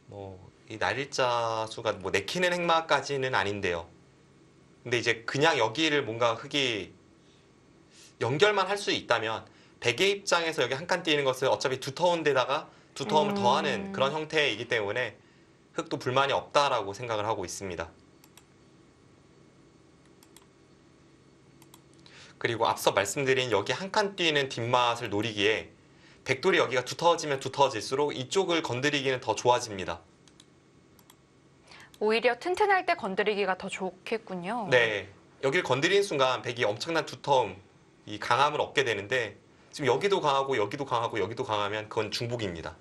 뭐 이 날일자 수가 뭐 내키는 행마까지는 아닌데요. 근데 이제 그냥 여기를 뭔가 흑이 연결만 할 수 있다면 백의 입장에서 여기 한 칸 띄는 것을 어차피 두터운 데다가 두터움을 더하는 그런 형태이기 때문에 흑도 불만이 없다라고 생각을 하고 있습니다. 그리고 앞서 말씀드린 여기 한 칸 띄는 뒷맛을 노리기에 백돌이 여기가 두터워지면 두터워질수록 이쪽을 건드리기는 더 좋아집니다. 오히려 튼튼할 때 건드리기가 더 좋겠군요. 네, 여기를 건드리는 순간 백이 엄청난 두터움, 이 강함을 얻게 되는데 지금 여기도 강하고 여기도 강하고 여기도 강하면 그건 중복입니다.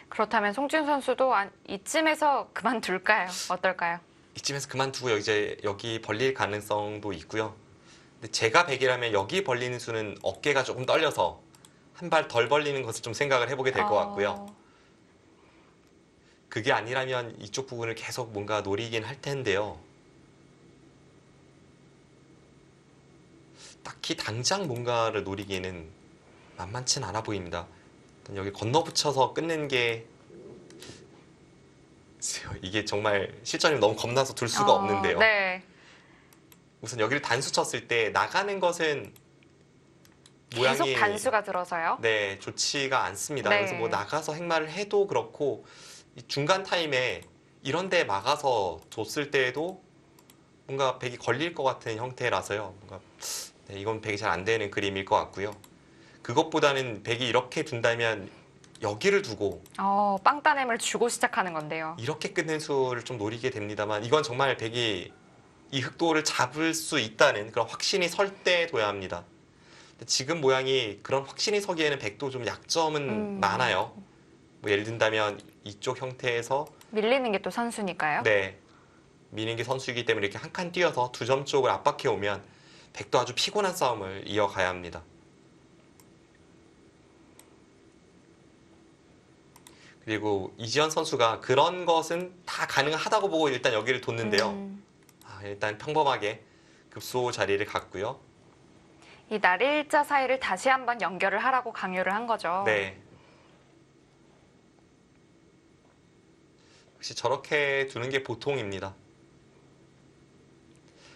그렇다면 송지훈 선수도 이쯤에서 그만둘까요? 어떨까요? 이쯤에서 그만두고 이제 여기 벌릴 가능성도 있고요. 근데 제가 백이라면 여기 벌리는 수는 어깨가 조금 떨려서 한 발 덜 벌리는 것을 좀 생각을 해보게 될 것 같고요. 그게 아니라면 이쪽 부분을 계속 뭔가 노리긴 할 텐데요. 딱히 당장 뭔가를 노리기에는 만만치는 않아 보입니다. 일단 여기 건너붙여서 끊는 게 이게 정말 실전이 너무 겁나서 둘 수가 없는데요. 네. 우선 여기를 단수 쳤을 때 나가는 것은 모양이 계속 단수가 들어서요. 네, 좋지가 않습니다. 네. 그래서 뭐 나가서 행마를 해도 그렇고 이 중간 타임에 이런 데 막아서 줬을 때에도 뭔가 백이 걸릴 것 같은 형태라서요. 뭔가 네, 이건 백이 잘 안 되는 그림일 것 같고요. 그것보다는 백이 이렇게 둔다면 여기를 두고 빵따냄을 주고 시작하는 건데요. 이렇게 끝낸 수를 좀 노리게 됩니다만 이건 정말 백이 이 흑도를 잡을 수 있다는 그런 확신이 설 때 둬야 합니다. 근데 지금 모양이 그런 확신이 서기에는 백도 좀 약점은 많아요. 뭐 예를 든다면 이쪽 형태에서 밀리는 게 또 선수니까요. 네, 미는 게 선수이기 때문에 이렇게 한 칸 띄어서 두 점 쪽을 압박해 오면 백도 아주 피곤한 싸움을 이어가야 합니다. 그리고 이지연 선수가 그런 것은 다 가능하다고 보고 일단 여기를 뒀는데요. 일단 평범하게 급소 자리를 갔고요. 이 날일자 사이를 다시 한번 연결을 하라고 강요를 한 거죠. 네. 역시 저렇게 두는 게 보통입니다.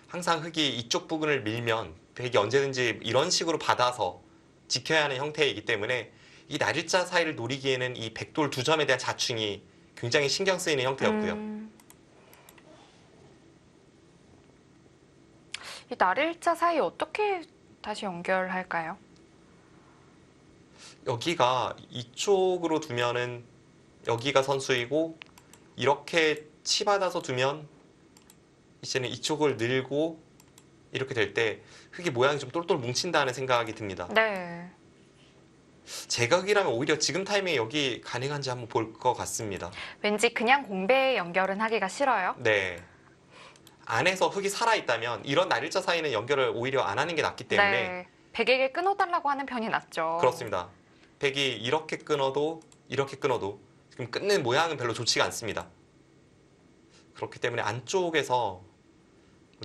항상 흑이 이쪽 부분을 밀면 백이 언제든지 이런 식으로 받아서 지켜야 하는 형태이기 때문에 이 날일자 사이를 노리기에는 이 백돌 두 점에 대한 자충이 굉장히 신경 쓰이는 형태였고요. 이 날일자 사이 어떻게 다시 연결할까요? 여기가 이쪽으로 두면은 여기가 선수이고 이렇게 치받아서 두면 이제는 이쪽을 늘고 이렇게 될 때 흙이 모양이 좀 똘똘 뭉친다는 생각이 듭니다. 네. 제 각이라면 오히려 지금 타이밍에 여기 가능한지 한번 볼 것 같습니다. 왠지 그냥 공배 연결은 하기가 싫어요. 네. 안에서 흙이 살아있다면 이런 날일자 사이는 연결을 오히려 안 하는 게 낫기 때문에 네. 백에게 끊어달라고 하는 편이 낫죠. 그렇습니다. 백이 이렇게 끊어도 이렇게 끊어도 지금 끊는 모양은 별로 좋지가 않습니다. 그렇기 때문에 안쪽에서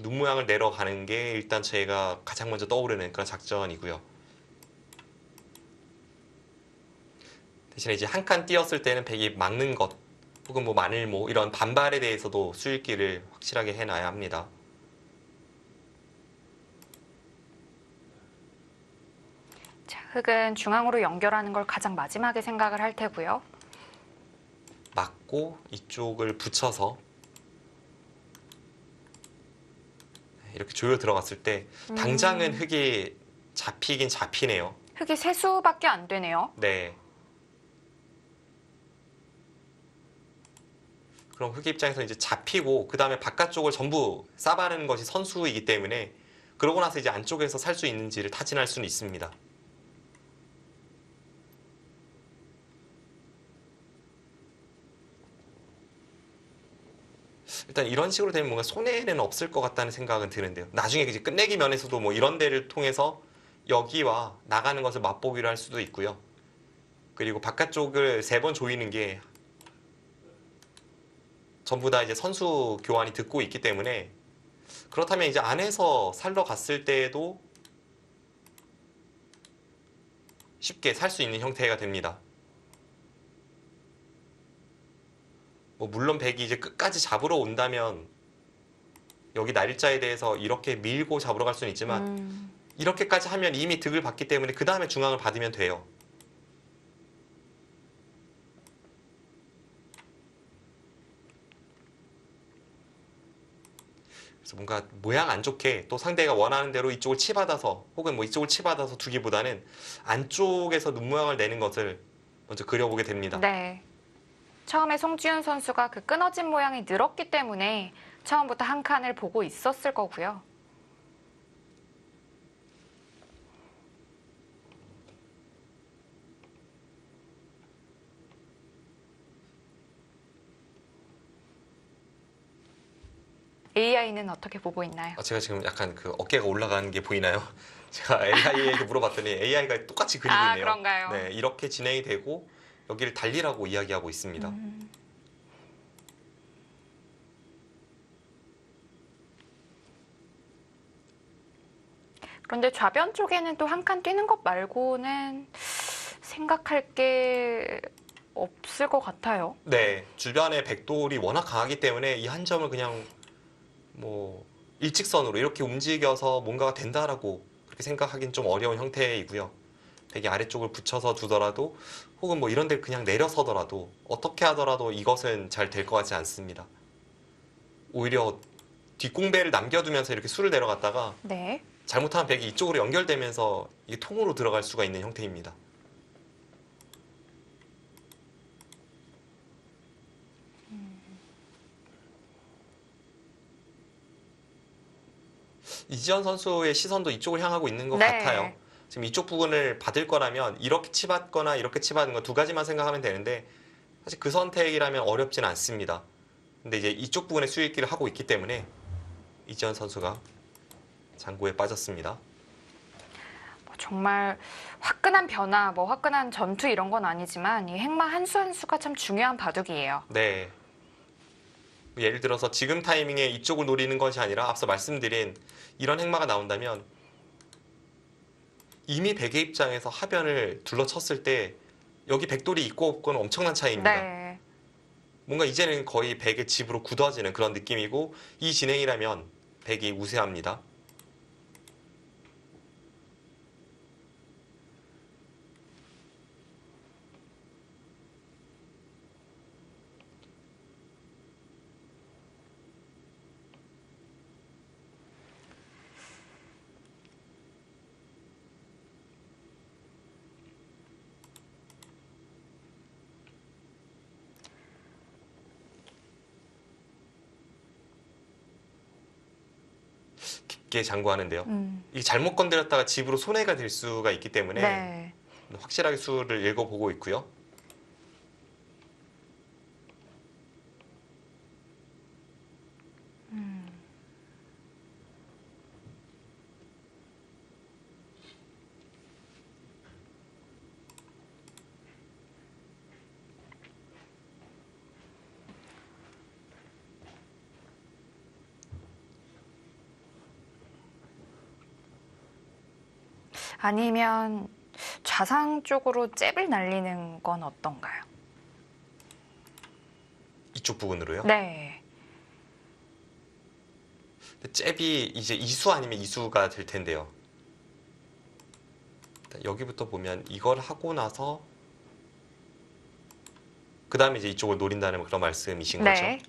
눈 모양을 내려가는 게 일단 제가 가장 먼저 떠오르는 그런 작전이고요. 대신에 이제 한 칸 띄었을 때는 백이 막는 것 혹은 뭐 마늘모 이런 반발에 대해서도 수익기를 확실하게 해놔야 합니다. 자, 흙은 중앙으로 연결하는 걸 가장 마지막에 생각을 할 테고요. 막고 이쪽을 붙여서 이렇게 조여 들어갔을 때 당장은 흙이 잡히긴 잡히네요. 흙이 세 수밖에 안 되네요. 네. 그럼 흙 입장에서 이제 잡히고 그 다음에 바깥쪽을 전부 싸바르는 것이 선수이기 때문에 그러고 나서 이제 안쪽에서 살 수 있는지를 타진할 수는 있습니다. 일단 이런 식으로 되면 뭔가 손해는 없을 것 같다는 생각은 드는데요. 나중에 이제 끝내기 면에서도 뭐 이런 데를 통해서 여기와 나가는 것을 맛보기로 할 수도 있고요. 그리고 바깥쪽을 3번 조이는 게 전부 다 이제 선수 교환이 듣고 있기 때문에 그렇다면 이제 안에서 살러 갔을 때에도 쉽게 살 수 있는 형태가 됩니다. 뭐 물론 백이 이제 끝까지 잡으러 온다면 여기 날일자에 대해서 이렇게 밀고 잡으러 갈 수는 있지만 이렇게까지 하면 이미 득을 받기 때문에 그 다음에 중앙을 받으면 돼요. 그래서 뭔가 모양 안 좋게 또 상대가 원하는 대로 이쪽을 치받아서 혹은 뭐 이쪽을 치받아서 두기보다는 안쪽에서 눈 모양을 내는 것을 먼저 그려보게 됩니다. 네. 처음에 송지훈 선수가 그 끊어진 모양이 늘었기 때문에 처음부터 한 칸을 보고 있었을 거고요. AI는 어떻게 보고 있나요? 제가 지금 약간 그 어깨가 올라가는 게 보이나요? 제가 AI에게 물어봤더니 AI가 똑같이 그리고 있네요. 그런가요? 네, 이렇게 진행이 되고 여기를 달리라고 이야기하고 있습니다. 그런데 좌변 쪽에는 또 한 칸 뛰는 것 말고는 생각할 게 없을 것 같아요. 네, 주변에 백돌이 워낙 강하기 때문에 이 한 점을 그냥 뭐 일직선으로 이렇게 움직여서 뭔가가 된다라고 그렇게 생각하기는 좀 어려운 형태이고요. 백이 아래쪽을 붙여서 두더라도 혹은 뭐 이런 데를 그냥 내려서더라도 어떻게 하더라도 이것은 잘 될 것 같지 않습니다. 오히려 뒷공배를 남겨두면서 이렇게 수를 내려갔다가 네. 잘못하면 백이 이쪽으로 연결되면서 이게 통으로 들어갈 수가 있는 형태입니다. 이지현 선수의 시선도 이쪽을 향하고 있는 것 네. 같아요. 지금 이쪽 부분을 받을 거라면 이렇게 치받거나 이렇게 치받는 거 두 가지만 생각하면 되는데 사실 그 선택이라면 어렵진 않습니다. 근데 이제 이쪽 부분에 수익기를 하고 있기 때문에 이지현 선수가 장고에 빠졌습니다. 정말 화끈한 변화, 뭐 화끈한 전투 이런 건 아니지만 이 행마 한 수 한 수가 참 중요한 바둑이에요. 네. 예를 들어서 지금 타이밍에 이쪽을 노리는 것이 아니라 앞서 말씀드린 이런 행마가 나온다면 이미 백의 입장에서 하변을 둘러쳤을 때 여기 백돌이 있고 없고는 엄청난 차이입니다. 네. 뭔가 이제는 거의 백의 집으로 굳어지는 그런 느낌이고 이 진행이라면 백이 우세합니다. 깊게 장구하는데요. 이 잘못 건드렸다가 집으로 손해가 될 수가 있기 때문에 네. 확실하게 수를 읽어보고 있고요. 아니면 좌상 쪽으로 잽을 날리는 건 어떤가요? 이쪽 부분으로요. 네. 잽이 이제 이수 아니면 이수가 될 텐데요. 일단 여기부터 보면 이걸 하고 나서 그 다음에 이제 이쪽을 노린다는 그런 말씀이신 거죠. 네.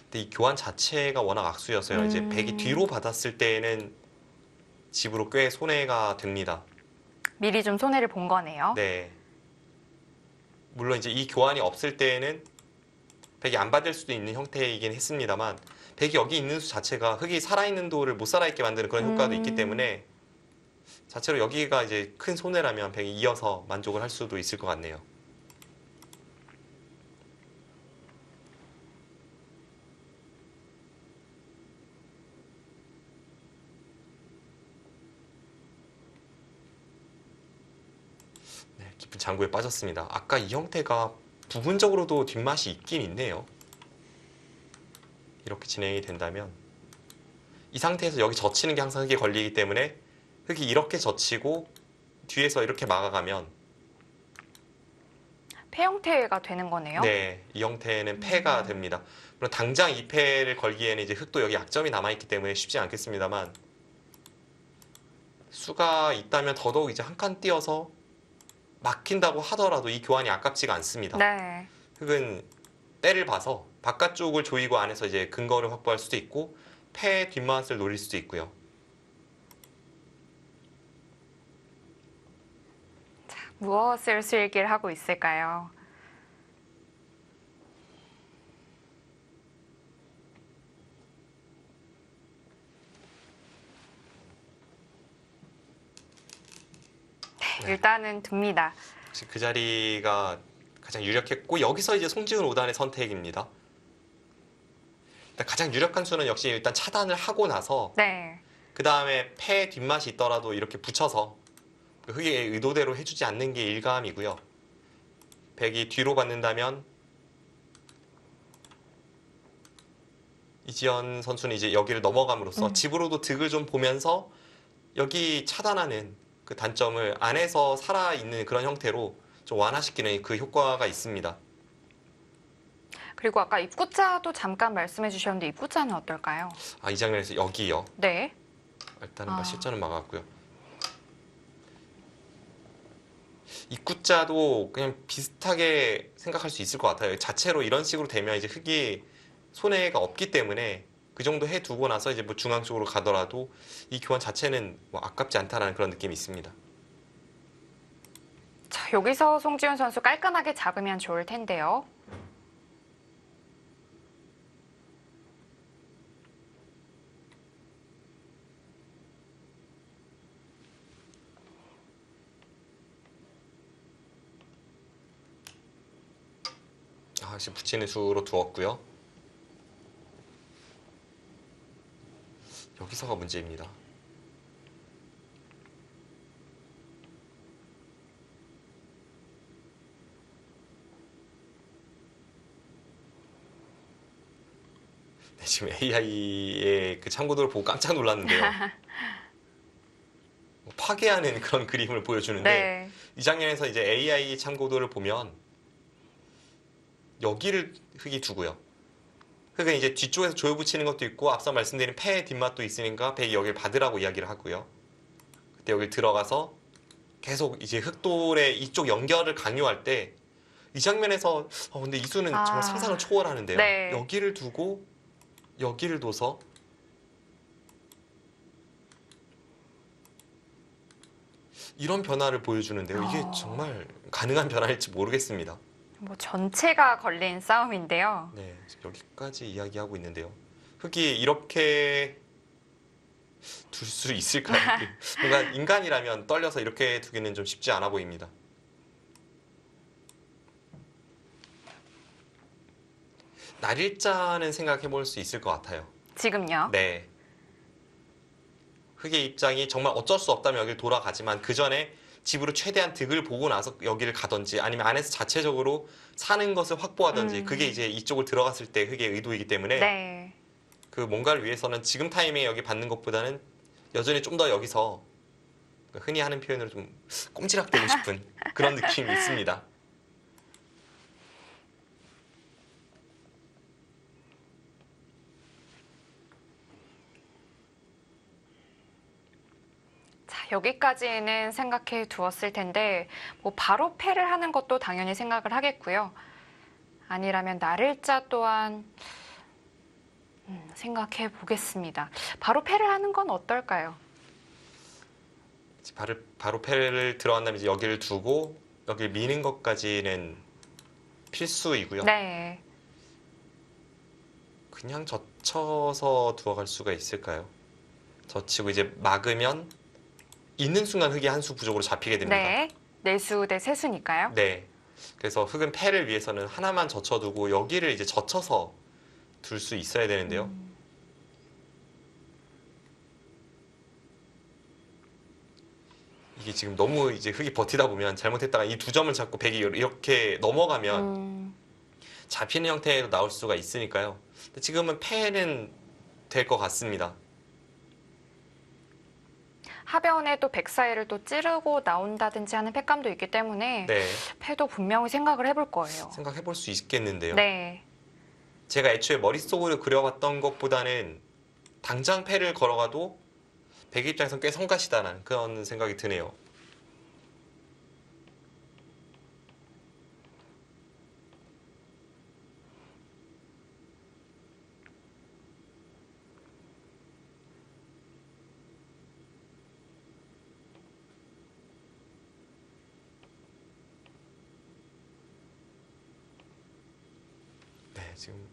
근데 이 교환 자체가 워낙 악수여서요. 이제 백이 뒤로 받았을 때는 집으로 꽤 손해가 됩니다. 미리 좀 손해를 본 거네요. 네. 물론 이제 이 교환이 없을 때는 백이 안 받을 수도 있는 형태이긴 했습니다만 백이 여기 있는 수 자체가 흙이 살아있는 돌을 못 살아있게 만드는 그런 효과도 있기 때문에 자체로 여기가 이제 큰 손해라면 백이 이어서 만족을 할 수도 있을 것 같네요. 네, 깊은 장구에 빠졌습니다. 아까 이 형태가 부분적으로도 뒷맛이 있긴 있네요. 이렇게 진행이 된다면 이 상태에서 여기 젖히는 게 항상 흙에 걸리기 때문에 흙이 이렇게 젖히고 뒤에서 이렇게 막아가면 패 형태가 되는 거네요. 네, 이 형태는 패가 됩니다. 물론 당장 이 패를 걸기에는 이제 흙도 여기 약점이 남아있기 때문에 쉽지 않겠습니다만 수가 있다면 더더욱 이제 한 칸 띄어서 막힌다고 하더라도 이 교환이 아깝지가 않습니다. 네. 흙은 때를 봐서 바깥쪽을 조이고 안에서 이제 근거를 확보할 수도 있고 패의 뒷맛을 노릴 수도 있고요. 무엇을 수일기를 하고 있을까요? 네, 일단은 둡니다. 혹시 그 자리가 가장 유력했고 여기서 이제 송지훈 5단의 선택입니다. 일단 가장 유력한 수는 역시 일단 차단을 하고 나서 네. 그 다음에 패 뒷맛이 있더라도 이렇게 붙여서 그 흙의 의도대로 해주지 않는 게 일감이고요. 백이 뒤로 받는다면 이지연 선수는 이제 여기를 넘어감으로써 집으로도 득을 좀 보면서 여기 차단하는 그 단점을 안에서 살아있는 그런 형태로 좀 완화시키는 그 효과가 있습니다. 그리고 아까 입구자도 잠깐 말씀해 주셨는데 입구자는 어떨까요? 아, 이 장면에서 여기요. 네. 일단은 실전은 막았고요. 입구자도 그냥 비슷하게 생각할 수 있을 것 같아요. 자체로 이런 식으로 되면 이제 흙이 손해가 없기 때문에 그 정도 해두고 나서 이제 뭐 중앙 쪽으로 가더라도 이 교환 자체는 뭐 아깝지 않다라는 그런 느낌이 있습니다. 자, 여기서 송지훈 선수 깔끔하게 잡으면 좋을 텐데요. 아, 역시 붙이는 수로 두었고요. 여기서가 문제입니다. 네, 지금 AI의 그 참고도를 보고 깜짝 놀랐는데요. 파괴하는 그런 그림을 보여주는데 네. 이 장면에서 이제 AI 참고도를 보면 여기를 흙이 두고요. 흙은 이제 뒤쪽에서 조여 붙이는 것도 있고 앞서 말씀드린 패의 뒷맛도 있으니까 백이 여기를 받으라고 이야기를 하고요. 그때 여기 들어가서 계속 이제 흙돌의 이쪽 연결을 강요할 때 이 장면에서 근데 이수는 정말 상상을 초월하는데요. 네. 여기를 두고 여기를 둬서 이런 변화를 보여주는데요. 이게 정말 가능한 변화일지 모르겠습니다. 뭐 전체가 걸린 싸움인데요. 네, 지금 여기까지 이야기하고 있는데요. 흙이 이렇게 둘 수 있을까요? 뭔가 인간이라면 떨려서 이렇게 두기는 좀 쉽지 않아 보입니다. 날일자는 생각해 볼 수 있을 것 같아요. 지금요? 네. 흑의 입장이 정말 어쩔 수 없다면 여기를 돌아가지만 그 전에 집으로 최대한 득을 보고 나서 여기를 가든지 아니면 안에서 자체적으로 사는 것을 확보하든지 그게 이제 이쪽을 들어갔을 때 흑의 의도이기 때문에 네. 그 뭔가를 위해서는 지금 타이밍에 여기 받는 것보다는 여전히 좀 더 여기서 흔히 하는 표현으로 좀 꼼지락대고 싶은 그런 느낌이 있습니다. 자, 여기까지는 생각해 두었을 텐데, 뭐 바로 패를 하는 것도 당연히 생각을 하겠고요. 아니라면 날일자 또한 생각해 보겠습니다. 바로 패를 하는 건 어떨까요? 바로 패를 들어간다면 이제 여기를 두고 여기를 미는 것까지는 필수이고요. 네. 그냥 젖혀서 두어갈 수가 있을까요? 젖히고 이제 막으면 있는 순간 흑이 한 수 부족으로 잡히게 됩니다. 네. 내수 대 세수니까요. 네. 그래서 흑은 패를 위해서는 하나만 젖혀두고 여기를 이제 젖혀서 둘 수 있어야 되는데요. 이게 지금 너무 이제 흑이 버티다 보면 잘못했다가 이 두 점을 잡고 백이 이렇게 넘어가면 잡히는 형태로 나올 수가 있으니까요. 근데 지금은 패는 될 것 같습니다. 하변에 또 백 사이를 또 찌르고 나온다든지 하는 패감도 있기 때문에 네. 패도 분명히 생각을 해볼 거예요. 생각해 볼 수 있겠는데요. 네. 제가 애초에 머릿속으로 그려봤던 것보다는 당장 패를 걸어가도 백의 입장에선 꽤 성가시다는 그런 생각이 드네요. 네, 지금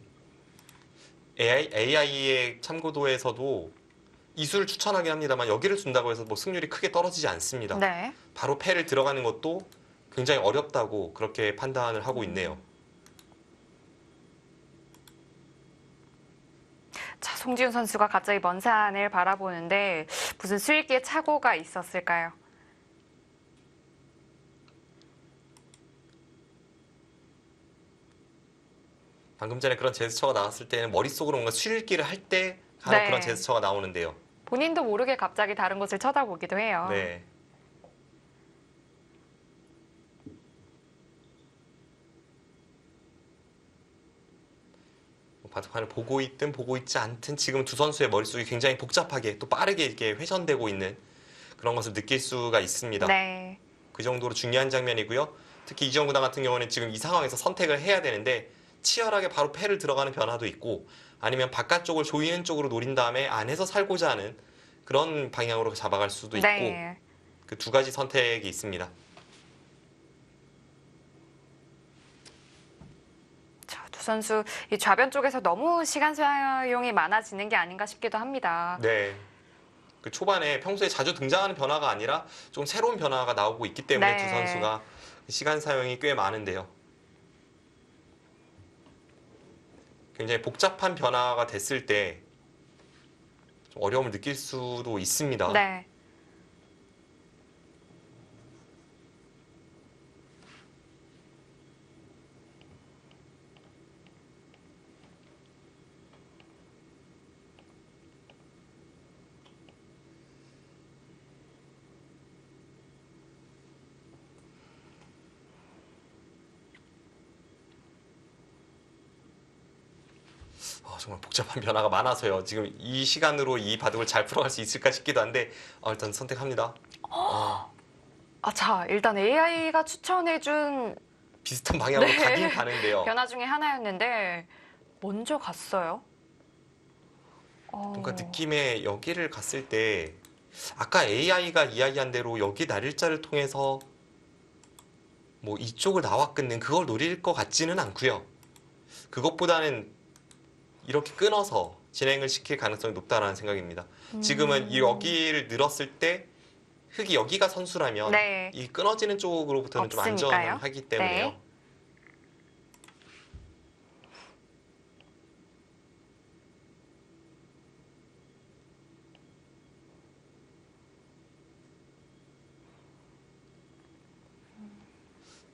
AI의 참고도에서도 이수를 추천하긴 합니다만 여기를 준다고 해서 뭐 승률이 크게 떨어지지 않습니다. 네. 바로 패를 들어가는 것도 굉장히 어렵다고 그렇게 판단을 하고 있네요. 자, 송지훈 선수가 갑자기 먼 산을 바라보는데 무슨 수익기에 착오가 있었을까요? 방금 전에 그런 제스처가 나왔을 때는 머릿속으로 뭔가 수일기를 할 때 간혹 네. 그런 제스처가 나오는데요. 본인도 모르게 갑자기 다른 곳을 쳐다보기도 해요. 네. 바둑판을 보고 있든 보고 있지 않든 지금 두 선수의 머릿속이 굉장히 복잡하게 또 빠르게 이렇게 회전되고 있는 그런 것을 느낄 수가 있습니다. 네. 그 정도로 중요한 장면이고요. 특히 이지영 구단 같은 경우는 지금 이 상황에서 선택을 해야 되는데 치열하게 바로 패를 들어가는 변화도 있고 아니면 바깥쪽을 조이는 쪽으로 노린 다음에 안에서 살고자 하는 그런 방향으로 잡아갈 수도 있고 네. 그 두 가지 선택이 있습니다. 자, 두 선수 이 좌변 쪽에서 너무 시간 사용이 많아지는 게 아닌가 싶기도 합니다. 네. 그 초반에 평소에 자주 등장하는 변화가 아니라 좀 새로운 변화가 나오고 있기 때문에 네. 두 선수가 시간 사용이 꽤 많은데요. 굉장히 복잡한 변화가 됐을 때 좀 어려움을 느낄 수도 있습니다. 네. 정말 복잡한 변화가 많아서요. 지금 이 시간으로 이 바둑을 잘 풀어갈 수 있을까 싶기도 한데 일단 선택합니다. 자, 일단 AI가 추천해준 비슷한 방향으로 네. 가긴 가는데요. 변화 중에 하나였는데 먼저 갔어요. 뭔가 느낌에 여기를 갔을 때 아까 AI가 이야기한 대로 여기 날일자를 통해서 뭐 이쪽을 나와 끊는 그걸 노릴 것 같지는 않고요. 그것보다는 이렇게 끊어서 진행을 시킬 가능성이 높다라는 생각입니다. 지금은 이 여기를 늘었을 때 흙이 여기가 선수라면 네. 이 끊어지는 쪽으로부터는 좀 없으니까요. 안전하기 때문에요. 네.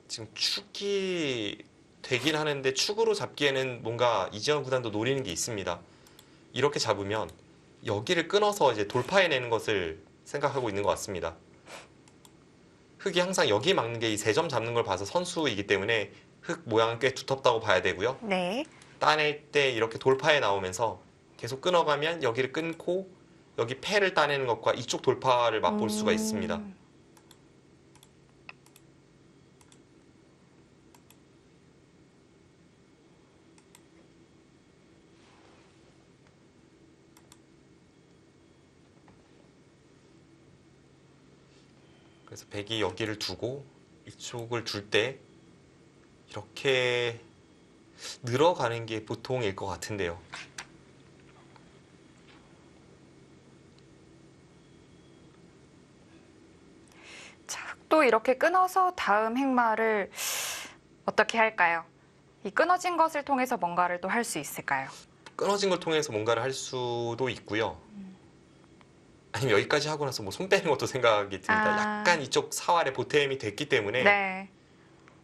지금 축이 되긴 하는데 축으로 잡기에는 뭔가 이지현 구단도 노리는 게 있습니다. 이렇게 잡으면 여기를 끊어서 이제 돌파해내는 것을 생각하고 있는 것 같습니다. 흙이 항상 여기 막는 게 이 3점 잡는 걸 봐서 선수이기 때문에 흙 모양은 꽤 두텁다고 봐야 되고요. 네. 따낼 때 이렇게 돌파해 나오면서 계속 끊어가면 여기를 끊고 여기 패를 따내는 것과 이쪽 돌파를 맛볼 수가 있습니다. 그래서 백이 여기를 두고 이쪽을 둘 때 이렇게 늘어가는 게 보통일 것 같은데요. 자, 흙도 이렇게 끊어서 다음 행마를 어떻게 할까요? 이 끊어진 것을 통해서 뭔가를 또 할 수 있을까요? 끊어진 걸 통해서 뭔가를 할 수도 있고요. 아니면 여기까지 하고 나서 뭐 손 빼는 것도 생각이 듭니다. 아. 약간 이쪽 사활에 보탬이 됐기 때문에 네.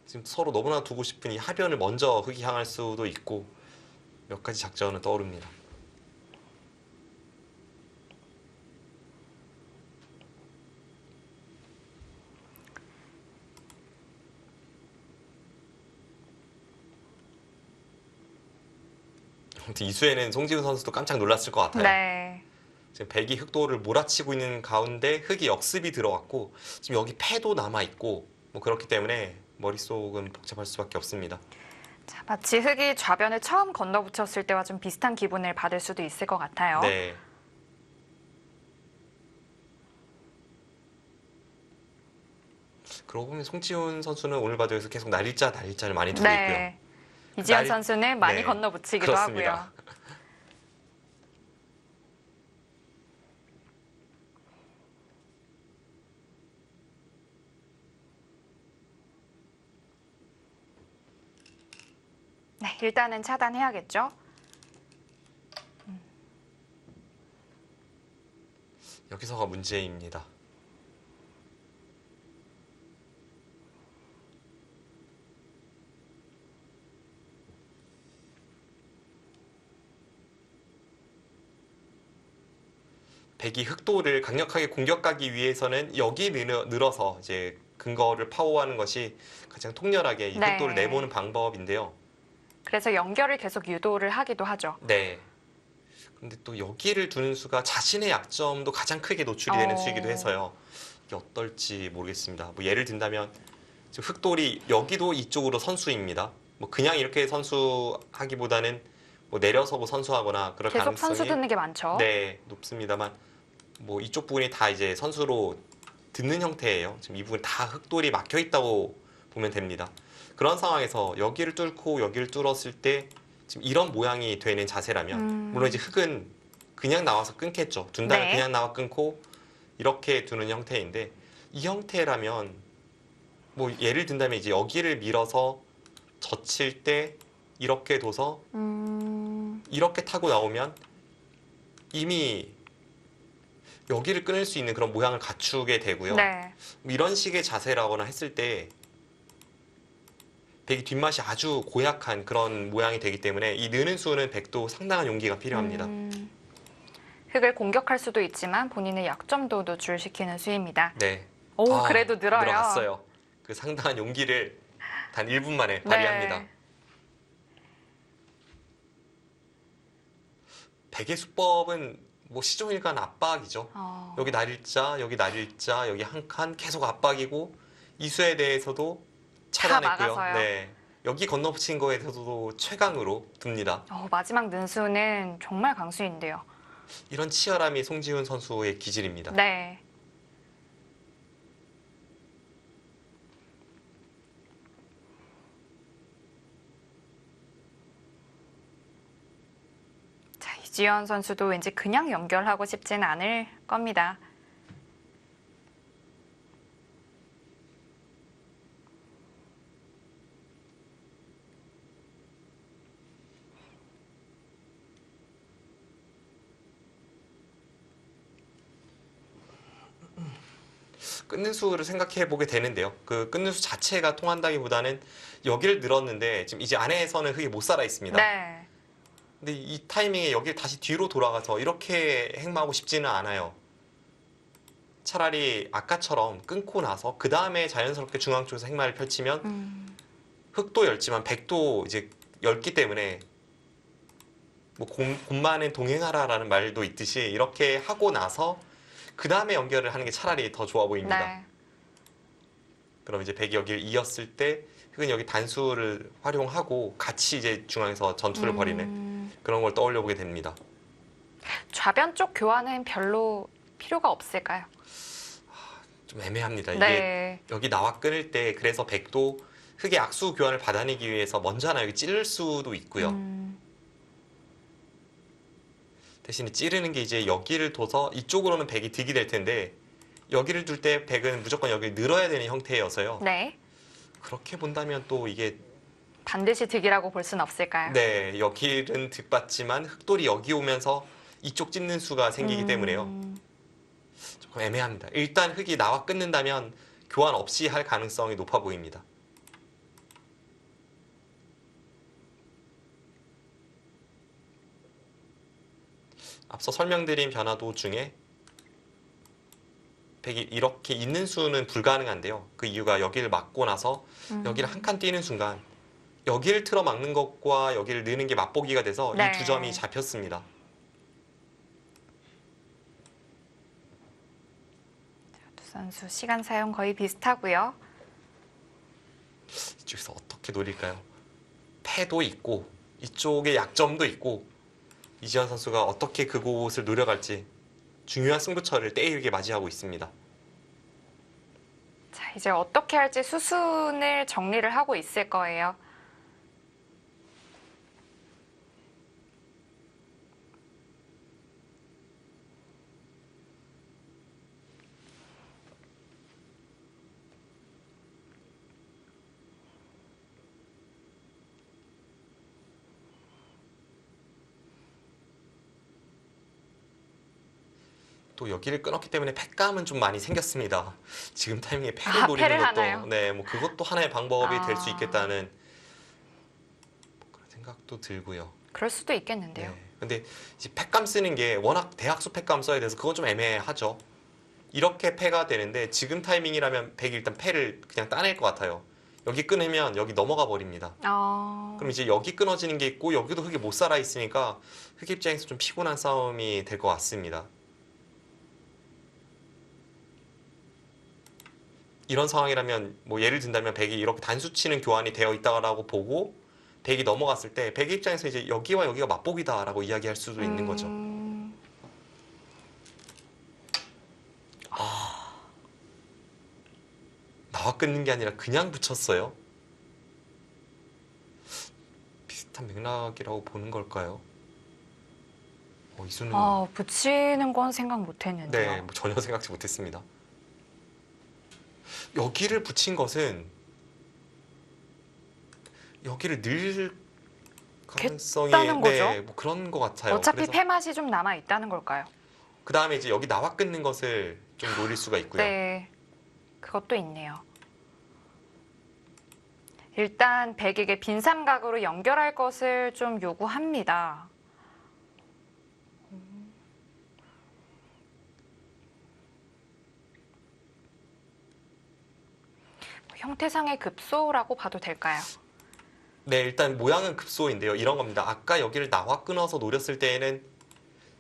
지금 서로 너무나 두고 싶은 이 하변을 먼저 흙이 향할 수도 있고 몇 가지 작전은 떠오릅니다. 아무튼 이수에는 송지훈 선수도 깜짝 놀랐을 것 같아요. 네. 지금 백이 흑도를 몰아치고 있는 가운데 흙이 역습이 들어왔고 지금 여기 패도 남아 있고 뭐 그렇기 때문에 머릿속은 복잡할 수밖에 없습니다. 자, 마치 흙이 좌변을 처음 건너붙였을 때와 좀 비슷한 기분을 받을 수도 있을 것 같아요. 네. 그러고 보면 송지훈 선수는 오늘 바둑에서 계속 날일자를 많이 두고 있고요. 네. 이지현 날- 선수는 많이 네, 건너붙이기도 그렇습니다. 하고요. 네, 일단은 차단해야겠죠. 여기서가 문제입니다. 백이 흑도를 강력하게 공격하기 위해서는 여기 늘어서 이제 근거를 파워하는 것이 가장 통렬하게 이 네. 흑도를 내보는 방법인데요. 그래서 연결을 계속 유도를 하기도 하죠. 네. 근데 또 여기를 두는 수가 자신의 약점도 가장 크게 노출이 되는 어. 수이기도 해서요. 이게 어떨지 모르겠습니다. 뭐 예를 든다면 지금 흑돌이 여기도 이쪽으로 선수입니다. 뭐 그냥 이렇게 선수하기보다는 뭐 내려서고 선수하거나 그럴 계속 가능성이 선수 듣는 게 많죠. 네, 높습니다만 뭐 이쪽 부분이 다 이제 선수로 듣는 형태예요. 지금 이 부분 다 흑돌이 막혀 있다고 보면 됩니다. 그런 상황에서 여기를 뚫고 여기를 뚫었을 때 지금 이런 모양이 되는 자세라면 물론 이제 흙은 그냥 나와서 끊겠죠. 둔다면 네. 그냥 나와 끊고 이렇게 두는 형태인데 이 형태라면 뭐 예를 든다면 이제 여기를 밀어서 젖힐 때 이렇게 둬서 이렇게 타고 나오면 이미 여기를 끊을 수 있는 그런 모양을 갖추게 되고요. 네. 뭐 이런 식의 자세라거나 했을 때 백이 뒷맛이 아주 고약한 그런 모양이 되기 때문에 이 느는 수는 백도 상당한 용기가 필요합니다. 흙을 공격할 수도 있지만 본인의 약점도 노출시키는 수입니다. 네. 오, 아, 그래도 늘어요. 늘어갔어요. 그 상당한 용기를 단 1분 만에 네. 발휘합니다. 백의 수법은 뭐 시종일관 압박이죠. 여기 날일자, 여기 날일자, 여기 한 칸 계속 압박이고 이수에 대해서도 차단했고요. 막아서요. 네. 여기 건너붙인 거에 대해서도 최강으로 둡니다. 마지막 능수는 정말 강수인데요. 이런 치열함이 송지훈 선수의 기질입니다. 네. 자, 이지연 선수도 왠지 그냥 연결하고 싶진 않을 겁니다. 끊는 수를 생각해 보게 되는데요. 그 끊는 수 자체가 통한다기보다는 여기를 늘었는데 지금 이제 안에서는 흙이 못 살아 있습니다. 네. 근데 이 타이밍에 여기를 다시 뒤로 돌아가서 이렇게 행마하고 싶지는 않아요. 차라리 아까처럼 끊고 나서 그 다음에 자연스럽게 중앙 쪽에서 행마를 펼치면 흙도 열지만 백도 이제 열기 때문에 뭐 곰마는 동행하라라는 말도 있듯이 이렇게 하고 나서 그 다음에 연결을 하는 게 차라리 더 좋아 보입니다. 네. 그럼 이제 백이 여기를 이었을 때 흙은 여기 단수를 활용하고 같이 이제 중앙에서 전투를 벌이는 그런 걸 떠올려 보게 됩니다. 좌변 쪽 교환은 별로 필요가 없을까요? 좀 애매합니다. 이게 네. 여기 나와 끊을 때 그래서 백도 흙의 악수 교환을 받아내기 위해서 먼저 하나 여기 찌를 수도 있고요. 대신에 찌르는 게 이제 여기를 둬서 이쪽으로는 백이 득이 될 텐데 여기를 둘 때 백은 무조건 여기를 늘어야 되는 형태여서요. 네. 그렇게 본다면 또 이게 반드시 득이라고 볼 수는 없을까요? 네, 여기는 득받지만 흑돌이 여기 오면서 이쪽 찢는 수가 생기기 때문에요. 조금 애매합니다. 일단 흑이 나와 끊는다면 교환 없이 할 가능성이 높아 보입니다. 앞서 설명드린 변화도 중에 백이 이렇게 있는 수는 불가능한데요. 그 이유가 여기를 막고 나서 여기를 한 칸 뛰는 순간 여기를 틀어 막는 것과 여기를 넣는 게 맛보기가 돼서 네. 이 두 점이 잡혔습니다. 두 선수 시간 사용 거의 비슷하고요. 이쪽에서 어떻게 노릴까요? 패도 있고 이쪽에 약점도 있고 이지현 선수가 어떻게 그곳을 노려갈지 중요한 승부처를 때이르게 맞이하고 있습니다. 자, 이제 어떻게 할지 수순을 정리를 하고 있을 거예요. 또 여기를 끊었기 때문에 패감은 좀 많이 생겼습니다. 지금 타이밍에 패를 아, 노리는 패를 것도 하나요? 네, 뭐 그것도 하나의 방법이 될 수 아. 있겠다는 그런 생각도 들고요. 그럴 수도 있겠는데요. 네. 근데 이제 패감 쓰는 게 워낙 대학수 패감 써야 돼서 그건 좀 애매하죠. 이렇게 패가 되는데 지금 타이밍이라면 백이 일단 패를 그냥 따낼 것 같아요. 여기 끊으면 여기 넘어가 버립니다. 그럼 이제 여기 끊어지는 게 있고 여기도 흙이 못 살아 있으니까 흙 입장에서 좀 피곤한 싸움이 될 것 같습니다. 이런 상황이라면 뭐 예를 든다면 백이 이렇게 단수 치는 교환이 되어 있다라고 보고 백이 넘어갔을 때 백 입장에서 이제 여기와 여기가 맛보기다라고 이야기할 수도 있는 거죠. 나와 끊는 게 아니라 그냥 붙였어요. 비슷한 맥락이라고 보는 걸까요? 이 수는 붙이는 건 생각 못 했는데요. 네, 뭐 전혀 생각지 못했습니다. 여기를 붙인 것은 여기를 늘 가능성이 겠다는 거죠? 네, 뭐 그런 것 같아요. 어차피 그래서 패 맛이 좀 남아 있다는 걸까요? 그 다음에 이제 여기 나와 끊는 것을 좀 노릴 수가 있고요. 네, 그것도 있네요. 일단 백에게 빈 삼각으로 연결할 것을 좀 요구합니다. 형태상의 급소라고 봐도 될까요? 네, 일단 모양은 급소인데요. 이런 겁니다. 아까 여기를 나와 끊어서 노렸을 때에는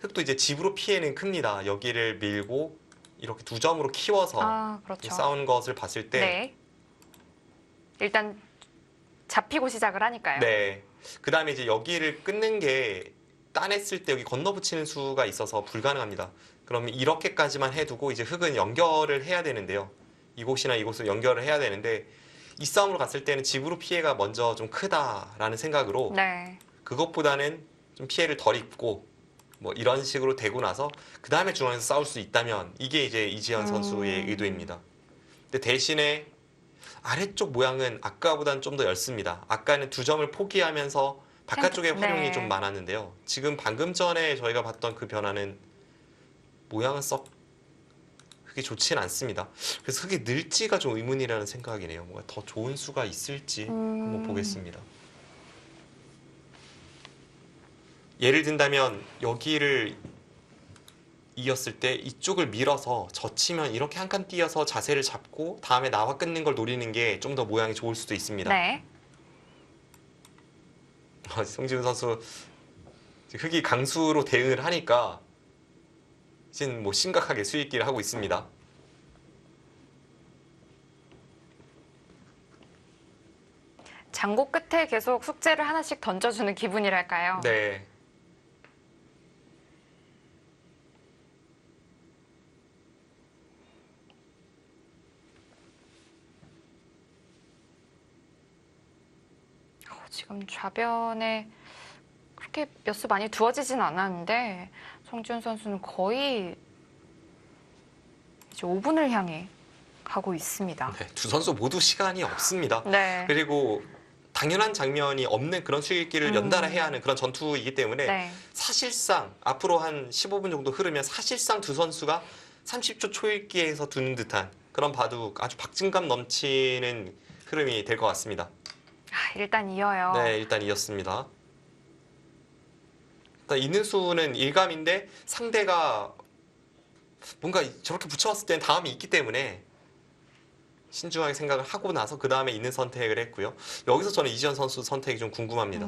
흙도 이제 집으로 피해는 큽니다. 여기를 밀고 이렇게 두 점으로 키워서 그렇죠. 싸우는 것을 봤을 때 네. 일단 잡히고 시작을 하니까요. 네. 그 다음에 이제 여기를 끊는 게 따냈을 때 여기 건너붙이는 수가 있어서 불가능합니다. 그러면 이렇게까지만 해두고 이제 흙은 연결을 해야 되는데요. 이곳이나 이곳을 연결을 해야 되는데 이 싸움으로 갔을 때는 집으로 피해가 먼저 좀 크다라는 생각으로 네. 그것보다는 좀 피해를 덜 입고 뭐 이런 식으로 되고 나서 그 다음에 중앙에서 싸울 수 있다면 이게 이제 이지현 선수의 음. 의도입니다. 근데 대신에 아래쪽 모양은 아까보다는 좀 더 얇습니다. 아까는 두 점을 포기하면서 바깥쪽에 활용이 좀 네. 많았는데요. 지금 방금 전에 저희가 봤던 그 변화는 모양은 썩 흙이 좋진 않습니다. 그래서 흙이 늘지가 좀 의문이라는 생각이네요. 뭔가 더 좋은 수가 있을지 한번 보겠습니다. 예를 든다면 여기를 이었을 때 이쪽을 밀어서 젖히면 이렇게 한 칸 띄어서 자세를 잡고 다음에 나와 끊는 걸 노리는 게 좀 더 모양이 좋을 수도 있습니다. 네. 송지훈 선수 흙이 강수로 대응을 하니까 이제 뭐 심각하게 수익기를 하고 있습니다. 장고 끝에 계속 숙제를 하나씩 던져주는 기분이랄까요? 네. 지금 좌변에 그렇게 몇 수 많이 두어지진 않았는데 송지훈 선수는 거의 이제 5분을 향해 가고 있습니다. 네, 두 선수 모두 시간이 없습니다. 네. 그리고 당연한 장면이 없는 그런 수익기를 연달아 해야 하는 그런 전투이기 때문에 네. 사실상 앞으로 한 15분 정도 흐르면 사실상 두 선수가 30초 초읽기에서 두는 듯한 그런 바둑 아주 박진감 넘치는 흐름이 될 것 같습니다. 일단 이어요. 네, 일단 이었습니다. 일단 이는수는 일감인데 상대가 뭔가 저렇게 붙여왔을 때는 다음이 있기 때문에 신중하게 생각을 하고 나서 그 다음에 있는 선택을 했고요. 여기서 저는 이지현 선수 선택이 좀 궁금합니다.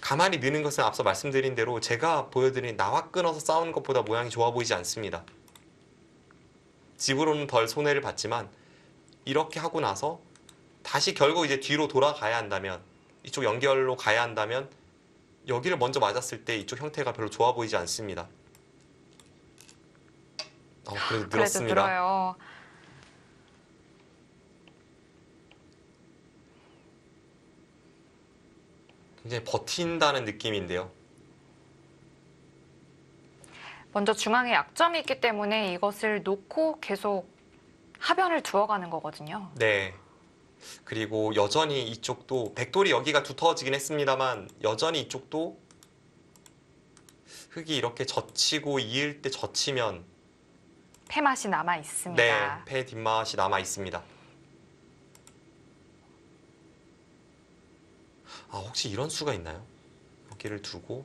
가만히 느는 것은 앞서 말씀드린 대로 제가 보여드린 나와 끊어서 싸우는 것보다 모양이 좋아 보이지 않습니다. 집으로는 덜 손해를 봤지만 이렇게 하고 나서 다시 결국 이제 뒤로 돌아가야 한다면 이쪽 연결로 가야 한다면 여기를 먼저 맞았을 때 이쪽 형태가 별로 좋아 보이지 않습니다. 그래도 그래도 늘었습니다. 늘어요. 굉장히 버틴다는 느낌인데요. 먼저 중앙에 약점이 있기 때문에 이것을 놓고 계속 하변을 두어가는 거거든요. 네. 그리고 여전히 이쪽도 백돌이 여기가 두터워지긴 했습니다만 여전히 이쪽도 흙이 이렇게 젖히고 이을 때 젖히면 패맛이 남아 있습니다. 네, 패 뒷맛이 남아 있습니다. 혹시 이런 수가 있나요? 여기를 두고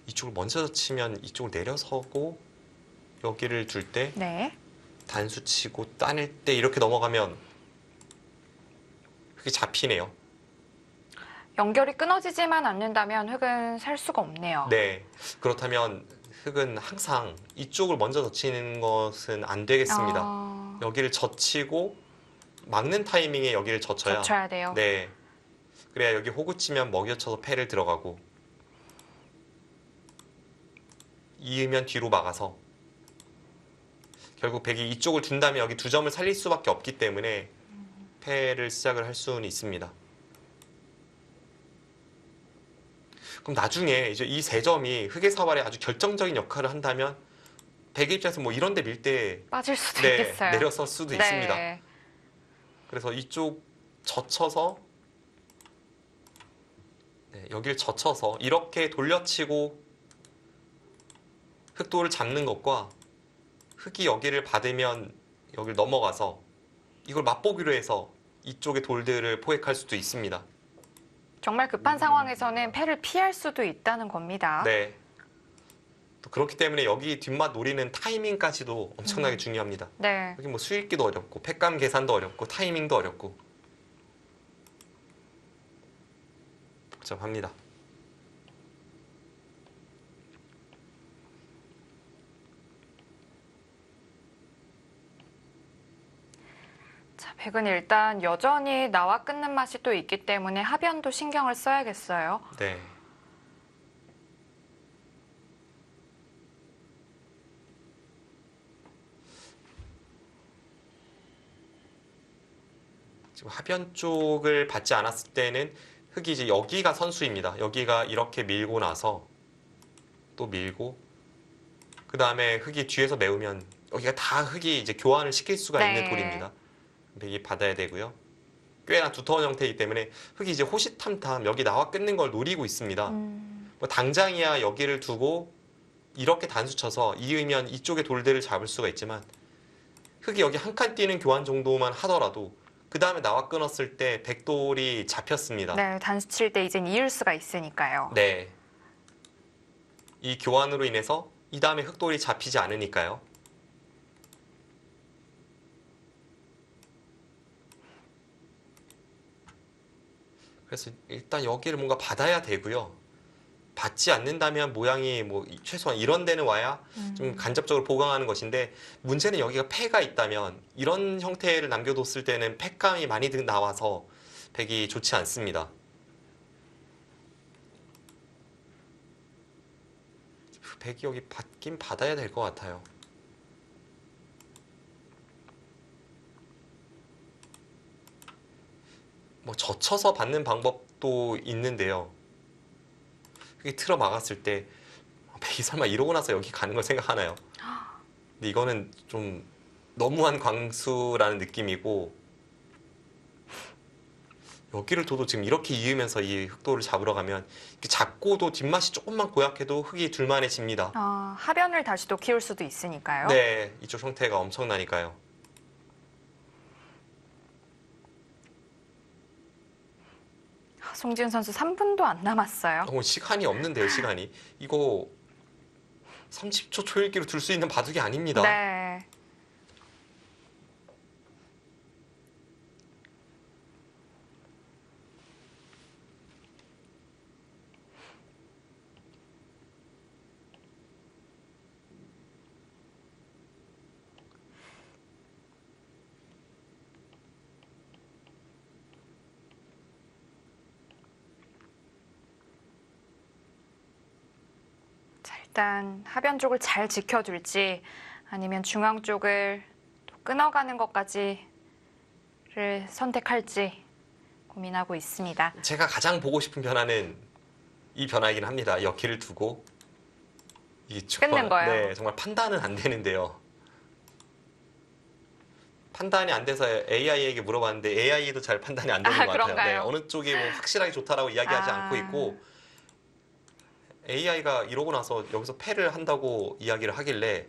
이쪽을 먼저 젖히면 이쪽을 내려서고 여기를 둘 때 네. 단수 치고 따낼 때 이렇게 넘어가면 흙이 잡히네요. 연결이 끊어지지만 않는다면 흙은 살 수가 없네요. 네, 그렇다면 흙은 항상 이쪽을 먼저 젖히는 것은 안 되겠습니다. 여기를 젖히고 막는 타이밍에 여기를 젖혀야 돼요. 네, 그래야 여기 호구 치면 먹여쳐서 패를 들어가고 이으면 뒤로 막아서 결국 백이 이쪽을 둔다면 여기 두 점을 살릴 수밖에 없기 때문에 패를 시작을 할 수는 있습니다. 그럼 나중에 이제 이 세 점이 흙의 사활에 아주 결정적인 역할을 한다면 백의 입장에서 뭐 이런 데 밀 때 빠질 수도 네, 있겠어요. 내려설 수도 네. 있습니다. 그래서 이쪽 젖혀서 네, 여기를 젖혀서 이렇게 돌려치고 흙돌을 잡는 것과 흙이 여기를 받으면 여기를 넘어가서 이걸 맛보기로 해서 이쪽의 돌들을 포획할 수도 있습니다. 정말 급한 상황에서는 패를 피할 수도 있다는 겁니다. 네. 또 그렇기 때문에 여기 뒷맛 노리는 타이밍까지도 엄청나게 중요합니다. 네. 여기 뭐 수익기도 어렵고 팩감 계산도 어렵고 타이밍도 어렵고 복잡합니다. 자, 백은 일단 여전히 나와 끊는 맛이 또 있기 때문에 하변도 신경을 써야겠어요. 네. 지금 하변 쪽을 받지 않았을 때는 흙이 이제 여기가 선수입니다. 여기가 이렇게 밀고 나서 또 밀고 그 다음에 흙이 뒤에서 메우면 여기가 다 흙이 이제 교환을 시킬 수가 있는 네. 돌입니다. 백이 받아야 되고요. 꽤나 두터운 형태이기 때문에 흙이 이제 호시탐탐 여기 나와 끊는 걸 노리고 있습니다. 뭐 당장이야 여기를 두고 이렇게 단수 쳐서 이으면 이쪽의 돌들을 잡을 수가 있지만 흙이 여기 한 칸 뛰는 교환 정도만 하더라도 그 다음에 나와 끊었을 때 백돌이 잡혔습니다. 네, 단수 칠 때 이젠 이을 수가 있으니까요. 네. 이 교환으로 인해서 이 다음에 흑돌이 잡히지 않으니까요. 그래서 일단 여기를 뭔가 받아야 되고요. 받지 않는다면 모양이 뭐 최소한 이런 데는 와야 좀 간접적으로 보강하는 것인데 문제는 여기가 패가 있다면 이런 형태를 남겨뒀을 때는 패감이 많이 나와서 백이 좋지 않습니다. 백이 여기 받긴 받아야 될 것 같아요. 뭐 젖혀서 받는 방법도 있는데요. 그게 틀어 막았을 때 백이 설마 이러고 나서 여기 가는 걸 생각하나요? 근데 이거는 좀 너무한 광수라는 느낌이고 여기를 둬도 지금 이렇게 이으면서 이 흑돌을 잡으러 가면 잡고도 뒷맛이 조금만 고약해도 흙이 둘만해집니다. 아, 하변을 다시 또 키울 수도 있으니까요. 네, 이쪽 형태가 엄청나니까요. 송지은 선수 3분도 안 남았어요. 시간이 없는데요, 시간이. 이거 30초 초읽기로 둘 수 있는 바둑이 아닙니다. 네. 자, 일단 하변 쪽을 잘 지켜줄지 아니면 중앙 쪽을 또 끊어가는 것까지를 선택할지 고민하고 있습니다. 제가 가장 보고 싶은 변화는 이 변화이긴 합니다. 여기를 두고 이게 끊는 거예요. 네, 정말 판단은 안 되는데요. 판단이 안 돼서 AI에게 물어봤는데 AI도 잘 판단이 안 되는 것 같아요. 그런가요? 네, 어느 쪽이 뭐 확실하게 좋다라고 이야기하지 않고 있고 AI가 이러고 나서 여기서 패를 한다고 이야기를 하길래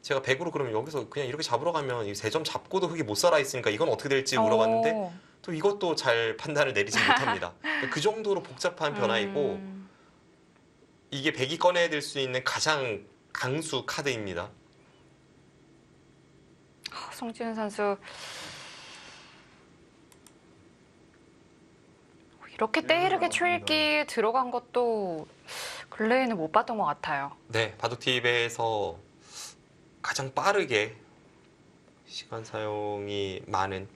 제가 100으로 그러면 여기서 그냥 이렇게 잡으러 가면 3점 잡고도 흙이 못 살아 있으니까 이건 어떻게 될지 물어봤는데 오. 또 이것도 잘 판단을 내리지 못합니다. 그 정도로 복잡한 변화이고 이게 백이 꺼내들 수 있는 가장 강수 카드입니다. 송지은 선수 이렇게 때이르게 초읽기 들어간 것도 근래에는 못 봤던 것 같아요. 네, 바둑팁에서 가장 빠르게 시간 사용이 많은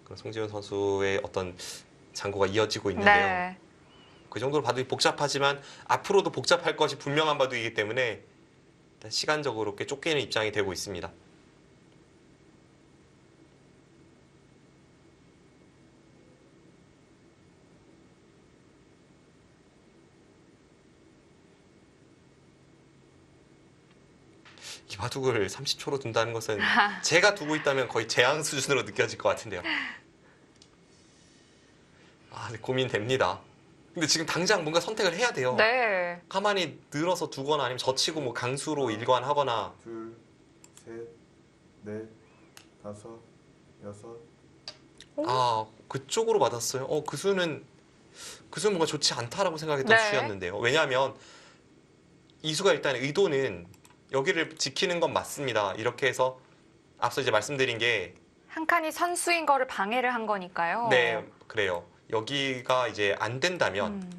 그런 송지훈 선수의 어떤 장고가 이어지고 있는데요. 네. 그 정도로 바둑이 복잡하지만 앞으로도 복잡할 것이 분명한 바둑이기 때문에 일단 시간적으로 꽤 쫓기는 입장이 되고 있습니다. 이 바둑을 30초로 둔다는 것은 제가 두고 있다면 거의 재앙 수준으로 느껴질 것 같은데요. 네, 고민됩니다. 근데 지금 당장 뭔가 선택을 해야 돼요. 네. 가만히 늘어서 두거나 아니면 젖히고 뭐 강수로 일관하거나. 둘, 셋, 넷, 다섯, 여섯. 그쪽으로 맞았어요. 그 수는 뭔가 좋지 않다라고 생각했던 네. 수였는데요. 왜냐하면 이 수가 일단 의도는 여기를 지키는 건 맞습니다. 이렇게 해서 앞서 이제 말씀드린 게 한 칸이 선수인 거를 방해를 한 거니까요. 네, 그래요. 여기가 이제 안 된다면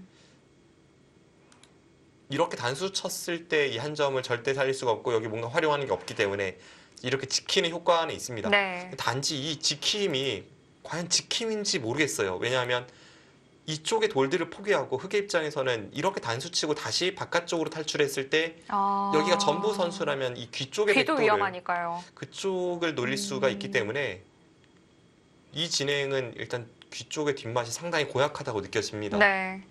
이렇게 단수 쳤을 때 이 한 점을 절대 살릴 수가 없고 여기 뭔가 활용하는 게 없기 때문에 이렇게 지키는 효과는 있습니다. 네. 단지 이 지킴이 과연 지킴인지 모르겠어요. 왜냐하면 이쪽의 돌들을 포기하고 흑의 입장에서는 이렇게 단수 치고 다시 바깥쪽으로 탈출했을 때 여기가 전부 선수라면 이 귀 쪽의 귀도 백돌을 위험하니까요. 그쪽을 노릴 수가 있기 때문에 이 진행은 일단 귀 쪽의 뒷맛이 상당히 고약하다고 느껴집니다. 네.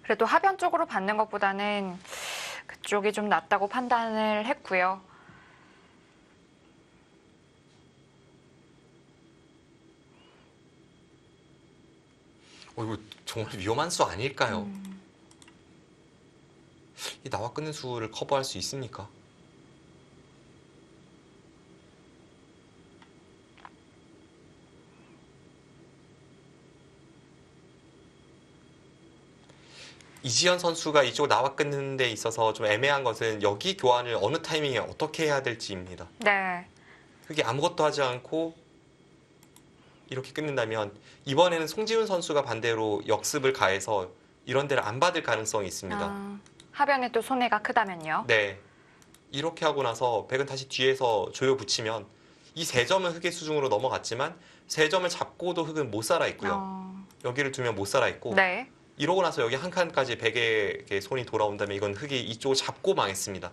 그래도 하변 쪽으로 받는 것보다는 그쪽이 좀 낫다고 판단을 했고요. 이거 정말 위험한 수 아닐까요? 이 나와 끊는 수를 커버할 수 있습니까? 이지연 선수가 이쪽 나와 끊는 데 있어서 좀 애매한 것은 여기 교환을 어느 타이밍에 어떻게 해야 될지입니다. 네. 그게 아무것도 하지 않고 이렇게 끊는다면 이번에는 송지훈 선수가 반대로 역습을 가해서 이런 데를 안 받을 가능성이 있습니다. 하변에 또 손해가 크다면요. 네. 이렇게 하고 나서 백은 다시 뒤에서 조여 붙이면 이 세 점은 흑의 수중으로 넘어갔지만 세 점을 잡고도 흑은 못 살아 있고요. 여기를 두면 못 살아 있고 네. 이러고 나서 여기 한 칸까지 백의 손이 돌아온다면 이건 흑이 이쪽을 잡고 망했습니다.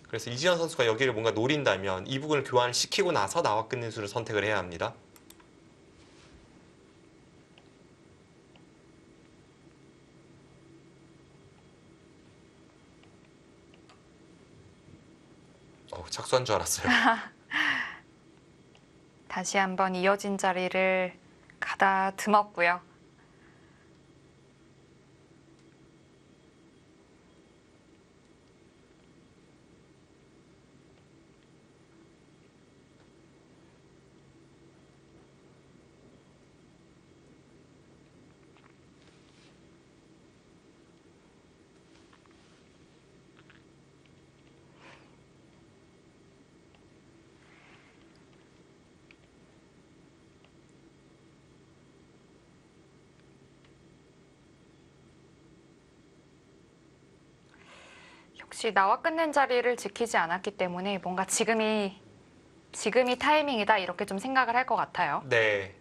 그래서 이지현 선수가 여기를 뭔가 노린다면 이 부분을 교환을 시키고 나서 나와 끊는 수를 선택을 해야 합니다. 착수한 줄 알았어요. 다시 한번 이어진 자리를 가다듬었고요. 역시 나와 끊는 자리를 지키지 않았기 때문에 뭔가 지금이 타이밍이다 이렇게 좀 생각을 할 것 같아요. 네.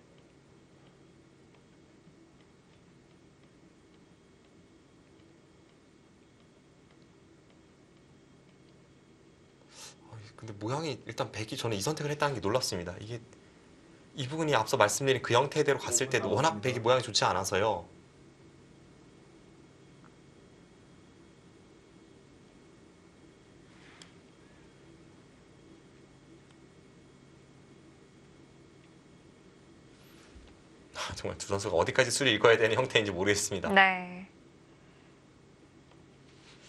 근데 모양이 일단 백이 저는 이 선택을 했다는 게 놀랍습니다. 이게 이 부분이 앞서 말씀드린 그 형태대로 갔을 때도 워낙 백이 모양이 좋지 않아서요. 정말 두 선수가 어디까지 수를 읽어야 되는 형태인지 모르겠습니다. 네.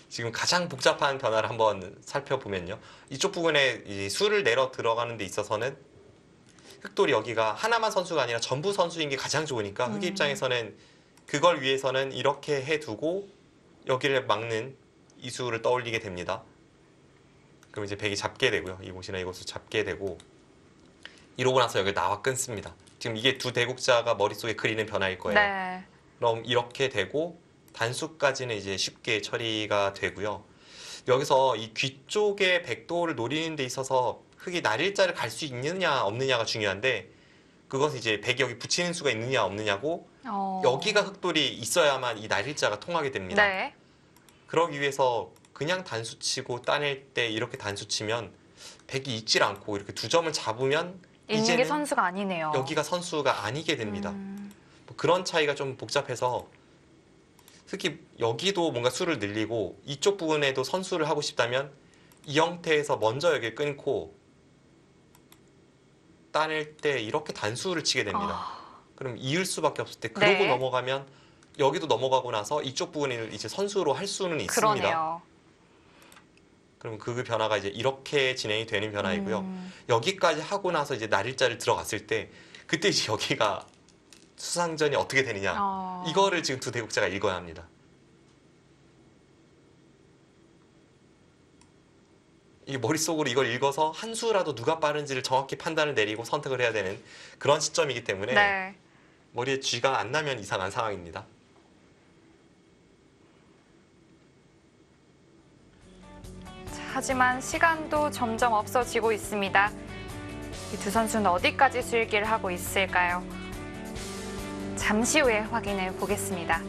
지금 가장 복잡한 변화를 한번 살펴보면요. 이쪽 부분에 이 수를 내려 들어가는 데 있어서는 흑돌이 여기가 하나만 선수가 아니라 전부 선수인 게 가장 좋으니까 흑의 입장에서는 그걸 위해서는 이렇게 해두고 여기를 막는 이 수를 떠올리게 됩니다. 그럼 이제 백이 잡게 되고요. 이곳이나 이곳을 잡게 되고 이러고 나서 여기 나와 끊습니다. 지금 이게 두 대국자가 머릿속에 그리는 변화일 거예요. 네. 그럼 이렇게 되고 단수까지는 이제 쉽게 처리가 되고요. 여기서 이 귀 쪽에 백도를 노리는 데 있어서 흑이 날일자를 갈 수 있느냐 없느냐가 중요한데 그것은 이제 백이 여기 붙이는 수가 있느냐 없느냐고 여기가 흑돌이 있어야만 이 날일자가 통하게 됩니다. 네. 그러기 위해서 그냥 단수 치고 따낼 때 이렇게 단수 치면 백이 있질 않고 이렇게 두 점을 잡으면 있는 게 이제는 선수가 아니네요. 여기가 선수가 아니게 됩니다. 뭐 그런 차이가 좀 복잡해서 특히 여기도 뭔가 수를 늘리고 이쪽 부분에도 선수를 하고 싶다면 이 형태에서 먼저 여기를 끊고 따낼 때 이렇게 단수를 치게 됩니다. 그럼 이을 수밖에 없을 때 그러고 네. 넘어가면 여기도 넘어가고 나서 이쪽 부분을 이제 선수로 할 수는 있습니다. 그러네요. 그럼 그 변화가 이제 이렇게 진행이 되는 변화이고요. 여기까지 하고 나서 이제 날일자를 들어갔을 때 그때 이제 여기가 수상전이 어떻게 되느냐 이거를 지금 두 대국자가 읽어야 합니다. 이 머릿속으로 이걸 읽어서 한 수라도 누가 빠른지를 정확히 판단을 내리고 선택을 해야 되는 그런 시점이기 때문에 네. 머리에 쥐가 안 나면 이상한 상황입니다. 하지만 시간도 점점 없어지고 있습니다. 이 두 선수는 어디까지 수일기를 하고 있을까요? 잠시 후에 확인해 보겠습니다.